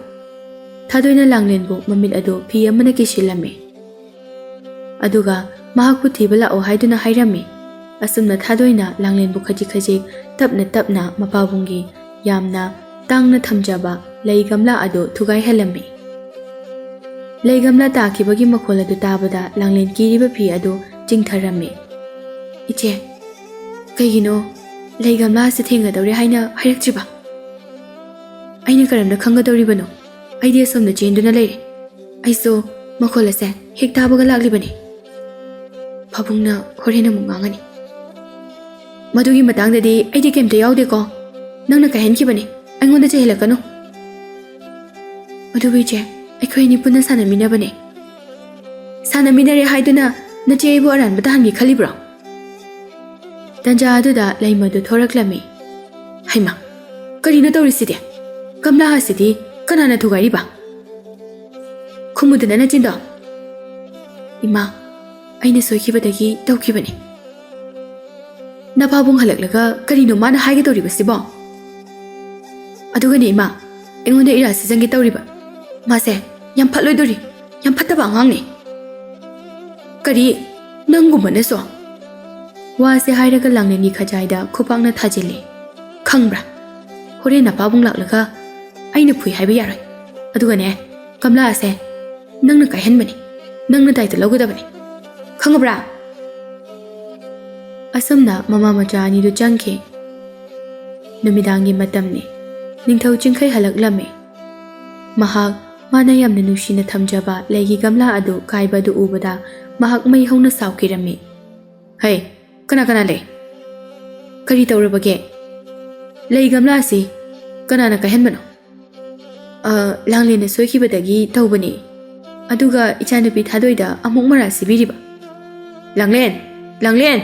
ꯊꯥꯗꯣꯏꯅ ꯂꯥꯡꯂꯦꯟꯕꯨ ꯃꯃꯤꯠ ꯑꯗꯨ ꯐꯤ ꯑꯃꯅ ꯀꯤꯁꯤꯜꯂꯝꯃꯤ. ꯑꯗꯨꯒ ꯃꯍꯥꯛꯄꯨ ꯊꯤꯕ ꯂꯥꯛꯑꯣ ꯍꯥꯏꯗꯨꯅ ꯍꯥꯏꯔꯝꯃꯤ. ꯑꯁꯨꯝꯅ ꯊꯥꯗꯣꯏꯅ ꯂꯥꯡꯂꯦꯟꯕꯨ ꯈꯖꯤꯛ ꯈꯖꯤꯛ ꯇꯞꯅ ꯇꯞꯅ ꯃꯄꯥꯕꯨꯡꯒꯤ ꯌꯥꯝꯅ ꯇꯥꯡꯅ ꯊꯝꯖꯕ ꯂꯩ ꯒꯝꯂꯥ ꯑꯗꯨ ꯊꯨꯒꯥꯏꯍꯜꯂꯝꯃꯤ. ꯂꯩ ꯒꯝꯂꯥ ꯇꯥꯈꯤꯕꯒꯤ ꯃꯈꯣꯜ ꯑꯗꯨ ꯇꯥꯕꯗ ꯂꯥꯡꯂꯦꯟ ꯀꯤꯔꯤꯕ ꯐꯤ ꯑꯗꯨ ꯆꯤꯡꯊꯔꯝꯃꯤ. ꯏꯆꯦ, ꯀꯩꯒꯤꯅꯣ ꯂꯩ ꯒꯝꯂꯥ ꯑꯁꯤ ꯊꯦꯡꯒꯗꯧꯔꯦ ꯍꯥꯏꯅ ꯍꯥꯏꯔꯛꯇ꯭ꯔꯤꯕ? ꯑꯩꯅ ꯀꯔꯝꯅ ꯈꯪꯒꯗꯧꯔꯤꯕꯅꯣ? ꯑꯩꯗꯤ ꯑꯁꯣꯝꯗ ꯆꯦꯟꯗꯨꯅ ꯂꯩꯔꯦ. ꯑꯩꯁꯨ ꯃꯈꯣꯜ ꯑꯁꯦ ꯍꯦꯛ ꯇꯥꯕꯒ ꯂꯥꯛꯂꯤꯕꯅꯤ. ꯄꯥꯕꯨꯡꯅ ꯍꯣꯔꯦꯟ ꯑꯃꯨꯛ ꯉꯥꯡꯒꯅꯤ. ꯃꯗꯨꯒꯤ ꯃꯇꯥꯡꯗꯗꯤ ꯑꯩꯗꯤ ꯀꯩꯝꯇ ꯌꯥꯎꯗꯦꯀꯣ. ꯅꯪꯅ ꯀꯥꯏꯍꯟꯈꯤꯕꯅꯤ. ꯑꯩꯉꯣꯟꯗ ꯆꯩꯍꯜꯂꯛꯀꯅꯨ. ꯑꯗꯨꯕꯨ ꯏꯆꯦ, ꯑꯩꯈꯣꯏ ꯑꯅꯤ ꯄꯨꯟꯅ ꯁꯥꯟꯅꯃꯤꯟꯅꯕꯅꯦ. ꯁꯥꯟꯅꯃꯤꯟꯅꯔꯦ ꯍꯥꯏꯗꯨꯅ ꯅꯆꯦ ꯑꯩꯕꯨ ꯑꯔꯥꯟꯕ ꯇꯥꯍꯟꯒꯦ ꯈꯜꯂꯤꯕ꯭ꯔꯣ? ꯇꯟꯖꯥ ꯑꯗꯨꯗ ꯂꯩꯃꯗꯨ ꯊꯣꯔꯛꯂꯝꯃꯤ. ꯍꯩꯃꯥ, ꯀꯔꯤꯅꯣ ꯇꯧꯔꯤꯁꯤꯗꯤ? ꯒꯝꯂꯥ ꯑꯁꯤꯗꯤ ꯀꯅꯥꯅ ꯊꯨꯒꯥꯏꯔꯤꯕ? ꯈꯨꯝꯃꯨꯗꯅ ꯅꯆꯤꯟꯗꯣ. ꯏꯃꯥ, ꯑꯩꯅ ꯁꯣꯏꯈꯤꯕꯗꯒꯤ ꯇꯧꯈꯤꯕꯅꯤ. ꯅꯄꯥꯕꯨꯡ ꯍꯜꯂꯛꯂꯒ ꯀꯔꯤꯅꯣ ꯃꯥꯅ ꯍꯥꯏꯒꯗꯧꯔꯤꯕꯁꯤꯕꯣ? ꯑꯗꯨꯒꯅꯦ ꯏꯃꯥ, ꯑꯩꯉꯣꯟꯗ ꯏꯔꯥ ꯁꯤꯖꯟꯒꯦ ꯇꯧꯔꯤꯕ. ꯃꯥꯁꯦ ꯌꯥꯝ ꯐꯠꯂꯣꯏꯗꯣꯔꯤ. ꯌꯥꯝ ꯐꯠꯇꯕ ꯑꯉꯥꯡꯅꯤ. ꯀꯔꯤ? ꯅꯪꯒꯨꯝꯕꯅꯁꯨ? ꯋꯥꯁꯦ ꯍꯥꯏꯔꯒ ꯂꯥꯡꯂꯦꯟꯒꯤ ꯈꯖꯥꯏꯗ ꯈꯨꯄꯥꯛꯅ ꯊꯥꯖꯤꯜꯂꯤ꯫ ꯈꯪꯕ꯭ꯔꯥ? ꯍꯣꯔꯦꯟ ꯅꯄꯥꯕꯨꯡ ꯂꯥꯛꯂꯒ ꯑꯩꯅ ꯐꯨꯏ ꯍꯥꯏꯕ ꯌꯥꯔꯣꯏ꯫ ꯑꯗꯨꯒꯅꯦ ꯒꯝꯂꯥ ꯑꯁꯦ ꯅꯪꯅ ꯀꯥꯏꯍꯟꯕꯅꯤ꯫ ꯅꯪꯅ ꯗꯥꯏꯇ ꯂꯧꯒꯗꯕꯅꯤ꯫ ꯈꯪꯉꯕ꯭ꯔꯥ? ꯑꯁꯨꯝꯅ ꯃꯃꯥ ꯃꯆꯥ ꯑꯅꯤꯗꯨ ꯆꯪꯈꯤ꯫ ꯅꯨꯃꯤꯗꯥꯡꯒꯤ ꯃꯇꯝꯅꯤ꯫ ꯅꯤꯡꯊꯧ ꯆꯤꯡꯈꯩ ꯍꯜꯂꯛꯂꯝꯃꯤ꯫ ꯃꯍꯥꯛ ꯃꯥꯅ ꯌꯥꯝꯅ ꯅꯨꯡꯁꯤꯅ ꯊꯝꯖꯕ ꯂꯩꯒꯤ ꯒꯝꯂꯥ ꯑꯗꯨ ꯀꯥꯏꯕ ꯑꯗꯨ ꯎꯕꯗ ꯃꯍꯥꯛ ꯃꯩ ꯍꯧꯅ ꯁꯥꯎꯈꯤꯔꯝꯃꯤ꯫ ꯍꯩ, ꯀꯅꯥ ꯀꯅꯥ ꯂꯩ? ꯀꯔꯤ ꯇꯧꯔꯕꯒꯦ? ꯂꯩ ꯒꯝꯂꯥ ꯑꯁꯤ ꯀꯅꯥꯅ ꯀꯥꯏꯍꯟꯕꯅꯣ? ꯂꯥꯡꯂꯦꯟꯅ ꯁꯣꯏꯈꯤꯕꯗꯒꯤ ꯇꯧꯕꯅꯤ꯫ ꯑꯗꯨꯒ ꯏꯆꯥꯅꯨꯄꯤ ꯊꯥꯗꯣꯏꯗ ꯑꯃꯨꯛ ꯃꯔꯥ ꯁꯤꯕꯤꯔꯤꯕ꯫ ꯂꯥꯡꯂꯦꯟ! ꯂꯥꯡꯂꯦꯟ!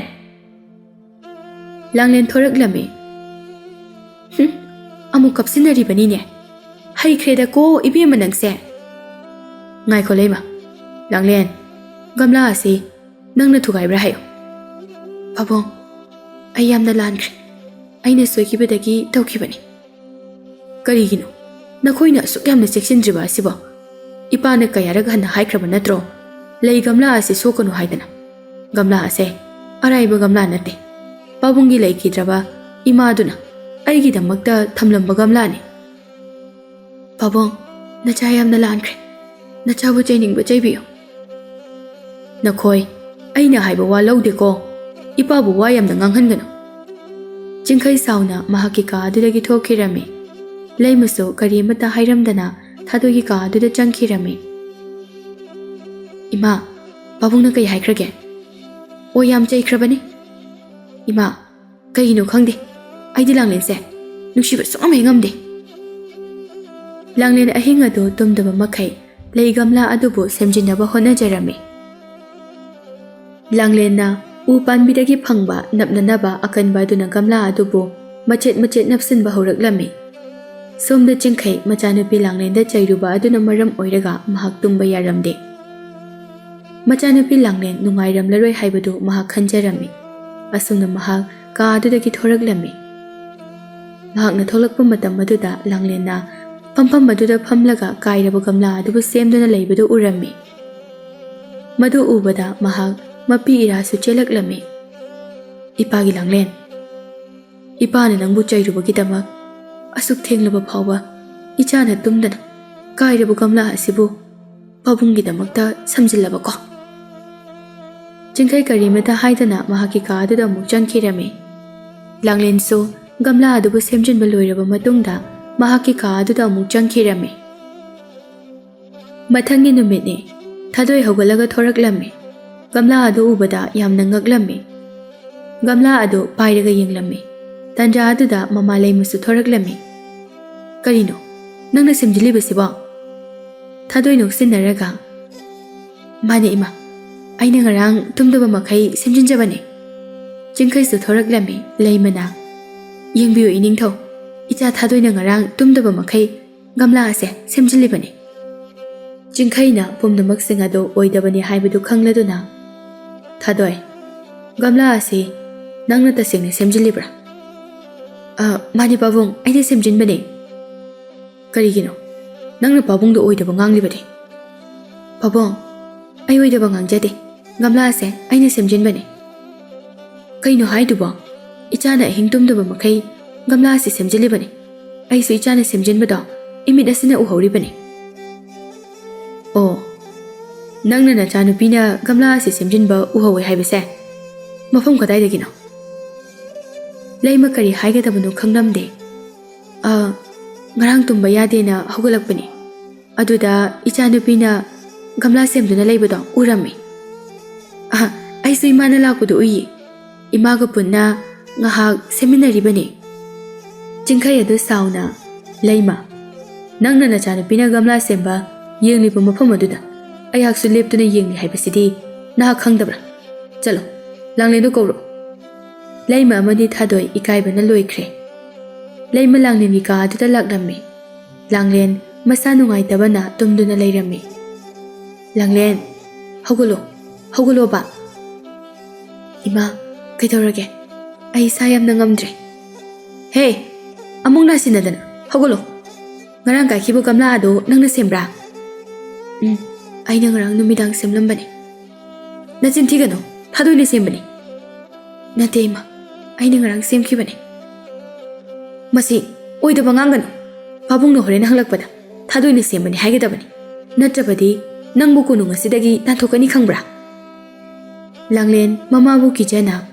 ꯂꯥꯡꯂꯦꯟ ꯊꯣꯔꯛꯂꯝꯃꯤ꯫ ꯑꯃꯨꯛ ꯀꯞꯁꯤꯟꯅꯔꯤꯕꯅꯤꯅꯦ꯫ ꯍꯩꯈ꯭ꯔꯦꯗꯀꯣ ꯏꯕꯦꯝꯃ ꯅꯪꯁꯦ꯫ ꯉꯥꯏꯈꯣ ꯂꯩꯃ꯫ ꯂꯥꯡꯂꯦꯟ, ꯒꯝꯂꯥ ꯑꯁꯤ ꯅꯪꯅ ꯊꯨꯒꯥꯏꯕ꯭ꯔꯥ ꯍꯥꯏꯌꯣ꯫ ꯄꯥꯕꯨꯡ, ꯑꯩ ꯌꯥꯝꯅ ꯂꯥꯟꯈ꯭ꯔꯦ꯫ ꯑꯩꯅ ꯁꯣꯏꯈꯤꯕꯗꯒꯤ ꯇꯧꯈꯤꯕꯅꯤ꯫ ꯀꯔꯤꯒꯤꯅꯣ ꯅꯈꯣꯏꯅ ꯑꯁꯨꯛ ꯌꯥꯝꯅ ꯆꯦꯛꯁꯤꯟꯗ꯭ꯔꯤꯕ ꯑꯁꯤꯕꯣ? ꯏꯄꯥꯅ ꯀꯌꯥꯔꯛ ꯍꯟꯅ ꯍꯥꯏꯈ꯭ꯔꯕ ꯅꯠꯇ꯭ꯔꯣ ꯂꯩ ꯒꯝꯂꯥ ꯑꯁꯤ ꯁꯣꯛꯀꯅꯨ ꯍꯥꯏꯗꯅ? ꯒꯝꯂꯥ ꯑꯁꯦ ꯑꯔꯥꯏꯕ ꯒꯝꯂꯥ ꯅꯠꯇꯦ꯫ ꯄꯥꯕꯨꯡꯒꯤ ꯂꯩꯈꯤꯗ꯭ꯔꯕ ꯏꯃꯥꯗꯨꯅ ꯑꯩꯒꯤꯗꯃꯛꯇ ꯊꯝꯂꯝꯕ ꯒꯝꯂꯥꯅꯤ꯫ ꯄꯥꯕꯨꯡ, ꯅꯆꯥ ꯌꯥꯝꯅ ꯂꯥꯟꯈ꯭ꯔꯦ꯫ ꯅꯆꯥꯕꯨ ꯆꯩꯅꯤꯡꯕ ꯆꯩꯕꯤꯌꯨ꯫ ꯅꯈꯣꯏ ꯑꯩꯅ ꯍꯥꯏꯕ ꯋꯥ ꯂꯧꯗꯦꯀꯣ꯫ ꯏꯄꯥꯕꯨ ꯋꯥ ꯌꯥꯝꯅ ꯉꯥꯡꯍꯟꯒꯅꯨ꯫ ꯆꯤꯡꯈꯩ ꯁꯥꯎꯅ ꯃꯍꯥꯛꯀꯤ ꯀꯥ ꯑꯗꯨꯗꯒꯤ ꯊꯣꯛꯈꯤꯔꯝꯃꯤ꯫ ꯂꯩꯃꯁꯨ ꯀꯔꯤ ꯑꯃꯠꯇ ꯍꯥꯏꯔꯝꯗꯅ ꯊꯥꯗꯣꯏꯒꯤ ꯀꯥ ꯑꯗꯨꯗ ꯆꯪꯈꯤꯔꯝꯃꯤ꯫ ꯏꯃꯥ, ꯄꯥꯕꯨꯡꯅ ꯀꯩ ꯍꯥꯏꯈ꯭ꯔꯒꯦ? ꯑꯣ, ꯌꯥꯝ ꯆꯩꯈ꯭ꯔꯕꯅꯤ꯫ ꯏꯃꯥ, ꯀꯩꯒꯤꯅꯣ ꯈꯪꯗꯦ, ꯑꯩꯗꯤ ꯂꯥꯡꯂꯦꯟꯁꯦ ꯅꯨꯡꯁꯤꯕ ꯁꯨꯡꯉꯝ ꯍꯦꯛ ꯉꯝꯗꯦ꯫ ꯂꯥꯡꯂꯦꯟ ꯑꯍꯤꯡ ꯑꯗꯨ ꯇꯨꯝꯗꯕ ꯃꯈꯩ ꯂꯩ ꯒꯝꯂꯥ ꯑꯗꯨꯕꯨ ꯁꯦꯝꯖꯤꯟꯅꯕ ꯍꯣꯠꯅꯖꯔꯝꯃꯤ꯫ ꯂꯥꯡꯂꯦꯟꯅ ꯎ ꯄꯥꯟꯕꯤꯗꯒꯤ ꯐꯪꯕ ꯅꯞꯅꯅꯕ ꯑꯀꯟꯕ ꯑꯗꯨꯅ ꯒꯝꯂꯥ ꯑꯗꯨꯕꯨ ꯃꯆꯦꯠ ꯃꯆꯦꯠ ꯅꯞꯁꯤꯟꯕ ꯍꯧꯔꯛꯂꯝꯃꯤ꯫ ꯁꯣꯝꯗ ꯆꯤꯡꯈꯩ ꯃꯆꯥꯅꯨꯄꯤ ꯂꯥꯡꯂꯦꯟꯗ ꯆꯩꯔꯨꯕ ꯑꯗꯨꯅ ꯃꯔꯝ ꯑꯣꯏꯔꯒ ꯃꯍꯥꯛ ꯇꯨꯝꯕ ꯌꯥꯔꯝꯗꯦ꯫ ꯃꯆꯥꯅꯨꯄꯤ ꯂꯥꯡꯂꯦꯟ ꯅꯨꯡꯉꯥꯏꯔꯝꯂꯔꯣꯏ ꯍꯥꯏꯕꯗꯨ ꯃꯍꯥꯛ ꯈꯟꯖꯔꯝꯃꯤ꯫ ꯑꯁꯨꯝꯅ ꯃꯍꯥꯛ ꯀꯥ ꯑꯗꯨꯗꯒꯤ ꯊꯣꯔꯛꯂꯝꯃꯤ꯫ ꯃꯍꯥꯛꯅ ꯊꯣꯛꯂꯛꯄ ꯃꯇꯝ ꯑꯗꯨꯗ ꯂꯥꯡꯂꯦꯟꯅ ꯐꯝꯐꯝ ꯑꯗꯨꯗ ꯐꯝꯂꯒ ꯀꯥꯏꯔꯕ ꯒꯝꯂꯥ ꯑꯗꯨꯕꯨ ꯁꯦꯝꯗꯨꯅ ꯂꯩꯕꯗꯨ ꯎꯔꯝꯃꯤ꯫ ꯃꯗꯨ ꯎꯕꯗ ꯃꯍꯥꯛ ꯃꯄꯤ ꯏꯔꯥꯁꯨ ꯆꯦꯜꯂꯛꯂꯝꯃꯤ꯫ ꯏꯄꯥꯒꯤ ꯂꯥꯡꯂꯦꯟ, ꯏꯄꯥꯅ ꯅꯪꯕꯨ ꯆꯩꯔꯨꯕꯒꯤꯗꯃꯛ ꯑꯁꯨꯛ ꯊꯦꯡꯂꯕ ꯐꯥꯎꯕ ꯏꯆꯥꯅ ꯇꯨꯝꯗꯅ ꯀꯥꯏꯔꯕ ꯒꯝꯂꯥ ꯑꯁꯤꯕꯨ ꯄꯥꯕꯨꯡꯒꯤꯗꯃꯛꯇ ꯁꯝꯖꯤꯜꯂꯕꯀꯣ꯫ ꯆꯤꯡꯈꯩ ꯀꯔꯤꯃꯇ ꯍꯥꯏꯗꯅ ꯃꯍꯥꯛꯀꯤ ꯀꯥ ꯑꯗꯨꯗ ꯑꯃꯨꯛ ꯆꯪꯈꯤꯔꯝꯃꯤ꯫ ꯂꯥꯡꯂꯦꯟꯁꯨ ꯒꯝꯂꯥ ꯑꯗꯨꯕꯨ ꯁꯦꯝꯖꯤꯟꯕ ꯂꯣꯏꯔꯕ ꯃꯇꯨꯡꯗ ꯃꯍꯥꯛꯀꯤ ꯀꯥ ꯑꯗꯨꯗ ꯑꯃꯨꯛ ꯆꯪꯈꯤꯔꯝꯃꯤ꯫ ꯃꯊꯪꯒꯤ ꯅꯨꯃꯤꯠꯅꯤ꯫ ꯊꯥꯗꯣꯏ ꯍꯧꯒꯠꯂꯒ ꯊꯣꯔꯛꯂꯝꯃꯤ꯫ ꯒꯝꯂꯥ ꯑꯗꯨ ꯎꯕꯗ ꯌꯥꯝꯅ ꯉꯛꯂꯝꯃꯤ꯫ ꯒꯝꯂꯥ ꯑꯗꯨ ꯄꯥꯏꯔꯒ ꯌꯦꯡꯂꯝꯃꯤ꯫ ꯇꯟꯖꯥ ꯑꯗꯨꯗ ꯃꯃꯥ ꯂꯩꯃꯁꯨ ꯊꯣꯔꯛꯂꯝꯃꯤ꯫ ꯀꯔꯤꯅꯣ ꯅꯪꯅ ꯁꯦꯝꯖꯤꯜꯂꯤꯕꯁꯤꯕꯣ? ꯊꯥꯗꯣꯏ ꯅꯣꯛꯁꯤꯟꯅꯔꯒ, ꯃꯥꯅꯦ ꯏꯃꯥ, ꯑꯩꯅ ꯉꯔꯥꯡ ꯇꯨꯝꯗꯕ ꯃꯈꯩ ꯁꯦꯝꯖꯤꯟꯖꯕꯅꯤ꯫ ꯆꯤꯡꯈꯩꯁꯨ ꯊꯣꯔꯛꯂꯝꯃꯤ꯫ ꯂꯩꯃꯅ, ꯌꯦꯡꯕꯤꯌꯨ ꯏꯅꯤꯡꯊꯧ, ꯏꯆꯥ ꯊꯥꯗꯣꯏꯅ ꯉꯔꯥꯡ ꯇꯨꯝꯗꯕ ꯃꯈꯩ ꯒꯝꯂꯥ ꯑꯁꯦ ꯁꯦꯝꯖꯤꯜꯂꯤꯕꯅꯤ꯫ ꯆꯤꯡꯈꯩꯅ ꯄꯨꯝꯅꯃꯛꯁꯤꯡ ꯑꯗꯨ ꯑꯣꯏꯗꯕꯅꯤ ꯍꯥꯏꯕꯗꯨ ꯈꯪꯂꯗꯨꯅ, ꯊꯥꯗꯣꯏ, ꯒꯝꯂꯥ ꯑꯁꯤ ꯅꯪꯅ ꯇꯁꯦꯡꯅ ꯁꯦꯝꯖꯤꯜꯂꯤꯕ꯭ꯔꯥ? ꯃꯥꯅꯦ ꯄꯥꯕꯨꯡ, ꯑꯩꯅ ꯁꯦꯝꯖꯤꯟꯕꯅꯤ꯫ ꯀꯔꯤꯒꯤꯅꯣ ꯅꯪꯅ ꯄꯥꯕꯨꯡꯗ ꯑꯣꯏꯗꯕ ꯉꯥꯡꯂꯤꯕꯗꯤ? ꯄꯥꯕꯨꯡ, ꯑꯩ ꯑꯣꯏꯗꯕ ꯉꯥꯡꯖꯗꯦ꯫ ꯒꯝꯂꯥ ꯑꯁꯦ ꯑꯩꯅ ꯁꯦꯝꯖꯤꯟꯕꯅꯤ꯫ ꯀꯩꯅꯣ ꯍꯥꯏꯗꯨꯕꯣ? ꯏꯆꯥꯅ ꯑꯍꯤꯡ ꯇꯨꯝꯗꯕ ꯃꯈꯩ ꯒꯝꯂꯥ ꯑꯁꯤ ꯁꯦꯝꯖꯤꯜꯂꯤꯕꯅꯤ꯫ ꯑꯩꯁꯨ ꯏꯆꯥꯅ ꯁꯦꯝꯖꯤꯟꯕꯗꯣ ꯏꯃꯤꯠ ꯑꯁꯤꯅ ꯎꯍꯧꯔꯤꯕꯅꯤ꯫ ꯑꯣ, ꯅꯪꯅ ꯅꯆꯥꯅꯨꯄꯤꯅ ꯒꯝꯂꯥ ꯑꯁꯤ ꯁꯦꯝꯖꯤꯟꯕ ꯎꯍꯧꯋꯦ ꯍꯥꯏꯕꯁꯦ ꯃꯐꯝ ꯀꯗꯥꯏꯗꯒꯤꯅꯣ? ꯂꯩꯃ ꯀꯔꯤ ꯍꯥꯏꯒꯗꯕꯅꯣ ꯈꯪꯂꯝꯗꯦ꯫ ꯉꯔꯥꯡ ꯇꯨꯝꯕ ꯌꯥꯗꯦꯅ ꯍꯧꯒꯠꯂꯛꯄꯅꯤ꯫ ꯑꯗꯨꯗ ꯏꯆꯥꯅꯨꯄꯤꯅ ꯒꯝꯂꯥ ꯁꯦꯝꯗꯨꯅ ꯂꯩꯕꯗꯣ ꯎꯔꯝꯃꯤ꯫ ꯑꯩꯁꯨ ꯏꯃꯥꯅ ꯂꯥꯛꯄꯗꯣ ꯎꯏꯌꯦ꯫ ꯏꯃꯥꯒ ꯄꯨꯟꯅ ꯉꯥꯏꯍꯥꯛ ꯁꯦꯝꯃꯤꯟꯅꯔꯤꯕꯅꯤ꯫ ꯆꯤꯡꯈꯩ ꯑꯗꯨ ꯁꯥꯎꯅ, ꯂꯩꯃ, ꯅꯪꯅ ꯅꯆꯥꯅꯨꯄꯤꯅ ꯒꯝꯂꯥ ꯁꯦꯝꯕ ꯌꯦꯡꯂꯤꯕ ꯃꯐꯝ ꯑꯗꯨꯗ ꯑꯩꯍꯥꯛꯁꯨ ꯂꯦꯞꯇꯨꯅ ꯌꯦꯡꯂꯤ ꯍꯥꯏꯕꯁꯤꯗꯤ ꯅꯍꯥꯛ ꯈꯪꯗꯕ꯭ꯔꯥ? ꯆꯠꯂꯣ, ꯂꯥꯡꯂꯦꯟꯗꯨ ꯀꯧꯔꯣ꯫ ꯂꯩꯃ ꯑꯃꯗꯤ ꯊꯥꯗꯣꯏ ꯏꯀꯥꯏꯕꯅ ꯂꯣꯏꯈ꯭ꯔꯦ꯫ ꯂꯩꯃ ꯂꯥꯡꯂꯦꯟꯒꯤ ꯀꯥ ꯑꯗꯨꯗ ꯂꯥꯛꯂꯝꯃꯤ꯫ ꯂꯥꯡꯂꯦꯟ ꯃꯁꯥ ꯅꯨꯡꯉꯥꯏꯇꯕꯅ ꯇꯨꯝꯗꯨꯅ ꯂꯩꯔꯝꯃꯤ꯫ ꯂꯥꯡꯂꯦꯟ, ꯍꯧꯒꯠꯂꯣ, ꯍꯧꯒꯠꯂꯣꯕ꯫ ꯏꯃꯥ, ꯀꯩꯗꯧꯔꯒꯦ? ꯑꯩ ꯏꯁꯥ ꯌꯥꯝꯅ ꯉꯝꯗ꯭ꯔꯦ꯫ ꯍꯦ, ꯑꯃꯨꯛ ꯅꯥꯁꯤꯟꯅꯗꯅ ꯍꯧꯒꯠꯂꯣ꯫ ꯉꯔꯥꯡ ꯀꯥꯏꯈꯤꯕ ꯒꯝꯂꯥ ꯑꯗꯨ ꯅꯪꯅ ꯁꯦꯝꯕ꯭ꯔꯥ? ꯑꯩꯅ ꯉꯔꯥꯡ ꯅꯨꯃꯤꯗꯥꯡ ꯁꯦꯝꯂꯝꯕꯅꯤ꯫ ꯅꯆꯤꯟ ꯊꯤꯒꯅꯨ, ꯊꯥꯗꯣꯏꯅ ꯁꯦꯝꯕꯅꯤ꯫ Nate ima, aina ngarang semkhibani. Masi oidaba nganganu. Pabungna horena hanglakpada thadoina sembani haigedabani. Natrabadi nangbu kunung asidagi tanthokani khangbra. Langlen mamabu kijana.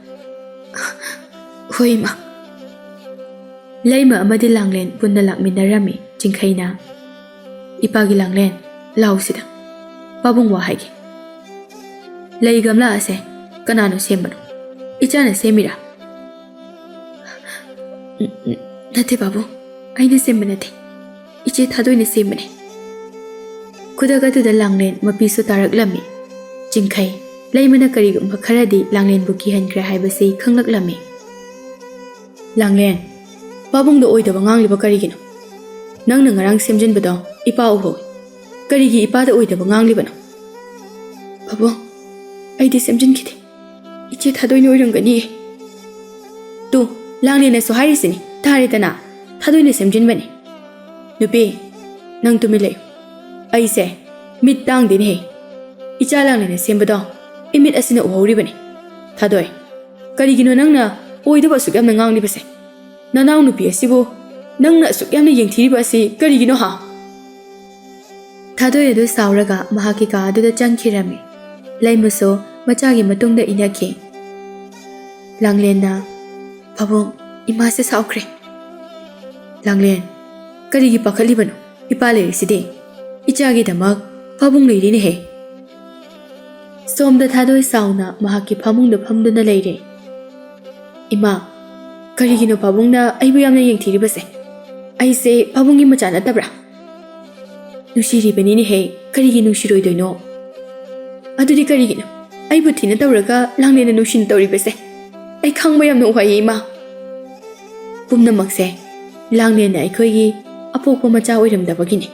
Hoi ma. Laima amadi Langlen punna lakminarami jingkhaina. Ipagi Langlen lausida. Pabung wa haige. Lai gamla ase kanano sembano. Ichana semira. Nate babu, aina sembanate. Iche thadoina sembane. Kudagatuda Langlen mapisu taraklami. Jingkhai laimana karigumba kharadi Langlen bu kihankra haibase khanglaklami. Langlen Pabung do oidaba ngangliba karigino. Nangna ngarang semjinbado ipa uho. Karigi ipa da oidaba nganglibano. Babu, aidi semjinkide. Iche thadoina oirangani. Tu Langlen so harisini taritana thadoina semjinbani. Nupi nang tumilay. Aise mit tang din he. Icha Langlen sembado imit asina uhoribani. Thadoi karigino nangna oidaba sukyamna nganglibase. Nanaw nupi asibo nangna sukyamna yengthiriba asi karigino ha. Thadoi adu sauraga mahaki ka aduda changkhirami. Laimaso machagi matungda inakhi. Langlen na Pabung ima se saukre. Langlen karigi pakhalibano ipa leriside. Ichagi damak Pabung leirine he. Somda thadoi sauna mahaki phamungda phamduna leire. Ima karigino Pabungna aibu yamna yengthiribase. Aise Pabungi macha natabra. Nushiribani he karigi nushiroidoino. Adudi karigino aibu thina tawraga Langlen nushin tawribase. Ai khangba yamna uhai ima. Pumnamakse Langlen na aikhoigi apokpa macha oiramdabagini.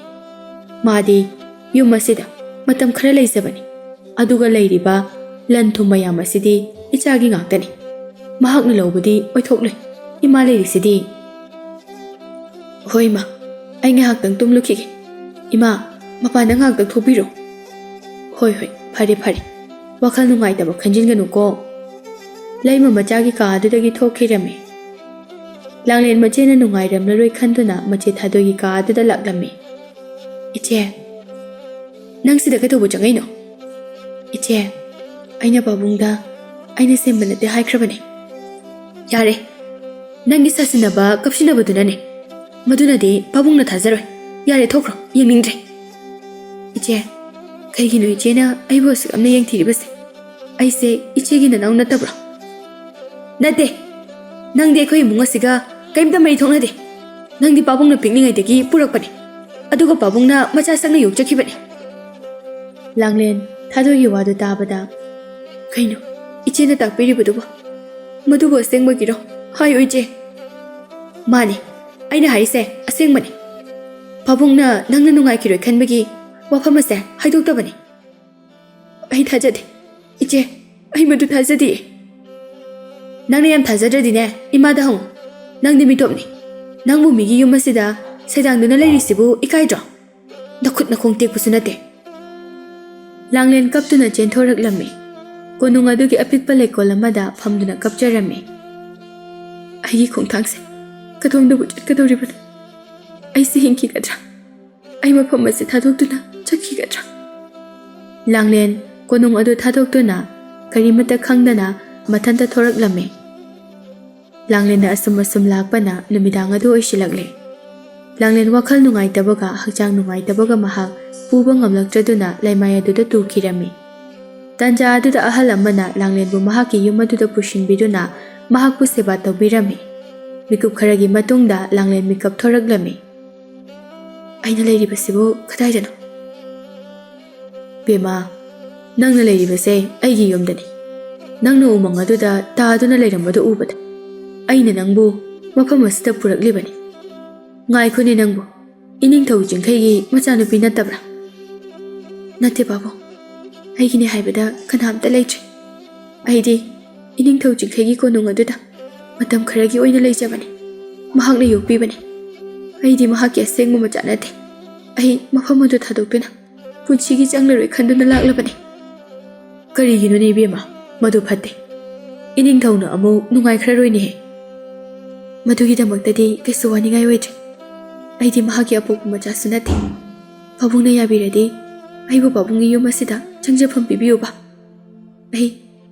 Madi yum asida matam khara leizabani. Aduga leiriba lan thum mayam asidi ichagi ngaktani. Mahakna lobudi oithokle ima leirisidi. Hoi ma, ai ngahaktang tumlukhige. Ima mapana ngahaktang thobiro. Hoi hoi phare phare. Wakhal nungaitaba khanjinganu ko. Laima machagi ka adudagi thokhirami. Langlen machena nungairam laroi khanduna mache thadogi ka aduda laklami. Iche nang sida ka thobu changai no. Iche aina Pabungda aina sembanate haikrabani. Yare nangi sasinaba kapsinabadunane. Madunadi Pabungna thazaroi. Yare thokro yengmingdre. Iche kaigino ichena aibo sukamna yengthiribase. Aise ichegi nanaw natabro. Nate nangdi akhoi mungasiga kaimta mari thongnade. Nangdi Pabungna pikningaidagi purakpani. Aduga Pabungna macha sangna yokchakhibani. Langlen thadogi wadu tabada kaino ichena takpiribuduba maduba asengmagiro hayo iche. Mani aina harise asengmani. Pabungna nangna nungaikiroi khanbagi wafam ase haidoktabani. Ai thajade iche ai madu thajadi. Nangna yam thajadradi imada hong. Nangdi mitopni. Nangbu migi yum asida sedangduna leirisibu ikaidro. Nakhut nakhong tekpusu nate. Langlen kaptuna chenthoraklami. Konung adugi apikpa lekol amada phamduna kapcharami. Aigi khongthangse kathongdabu chatkadoribadu. Aisi hingkigadra. Ai mafam ase thadoktuna chakhigadra. Langlen konung adu thadoktuna karimata khangdana mathanta thoraklami. Langlen na asum lakpana numidang adu oisilakle. Langlen wakhal nungaitabaga hakchang nungaitabaga mahak puba ngamlaktraduna laimaya aduda tukhirami. Tanja aduda ahal amana Langlen bu mahaki yum aduda pushinbiduna mahakpu seba tawbirami. Mikup kharagi matungda Langlen mikap thoraklami. Aina leiribasibu khadaidano. Bema nangna leiribase aigi yumdani. Nangna umang aduda taaduna leirambadu ubada. Aina nangbu mafam asida puraklibani. Ngaikhone nangbu ining thau jingkhaigi machanupi natabra. Nate babu aigini haibada kanamta leitri. Aidi ining thau jingkhaigi konung aduda matam kharagi oina leijabani. Mahakna yokpibani. Aidi mahaki asengma machanate. Ai mafam adu thadoktuna punchigi changlaroi khanduna laklabani. Karigino ni bema madu phatte. ꯏꯅꯤꯡꯊꯧꯅ ꯑꯃꯨꯛ ꯅꯨꯡꯉꯥꯏꯈ꯭ꯔꯔꯣꯏꯅꯦ꯫ ꯃꯗꯨꯒꯤꯗꯃꯛꯇꯗꯤ ꯀꯩꯁꯨ ꯋꯥꯅꯤꯡꯉꯥꯏ ꯑꯣꯏꯗ꯭ꯔꯦ꯫ ꯑꯩꯗꯤ ꯃꯍꯥꯛꯀꯤ ꯑꯄꯣꯛꯄ ꯃꯆꯥꯁꯨ ꯅꯠꯇꯦ꯫ ꯄꯥꯕꯨꯡꯅ ꯌꯥꯕꯤꯔꯗꯤ ꯑꯩꯕꯨ ꯄꯥꯕꯨꯡꯒꯤ ꯌꯨꯝ ꯑꯁꯤꯗ ꯆꯪꯖꯐꯝ ꯄꯤꯕꯤꯌꯨꯕ꯫ ꯑꯩ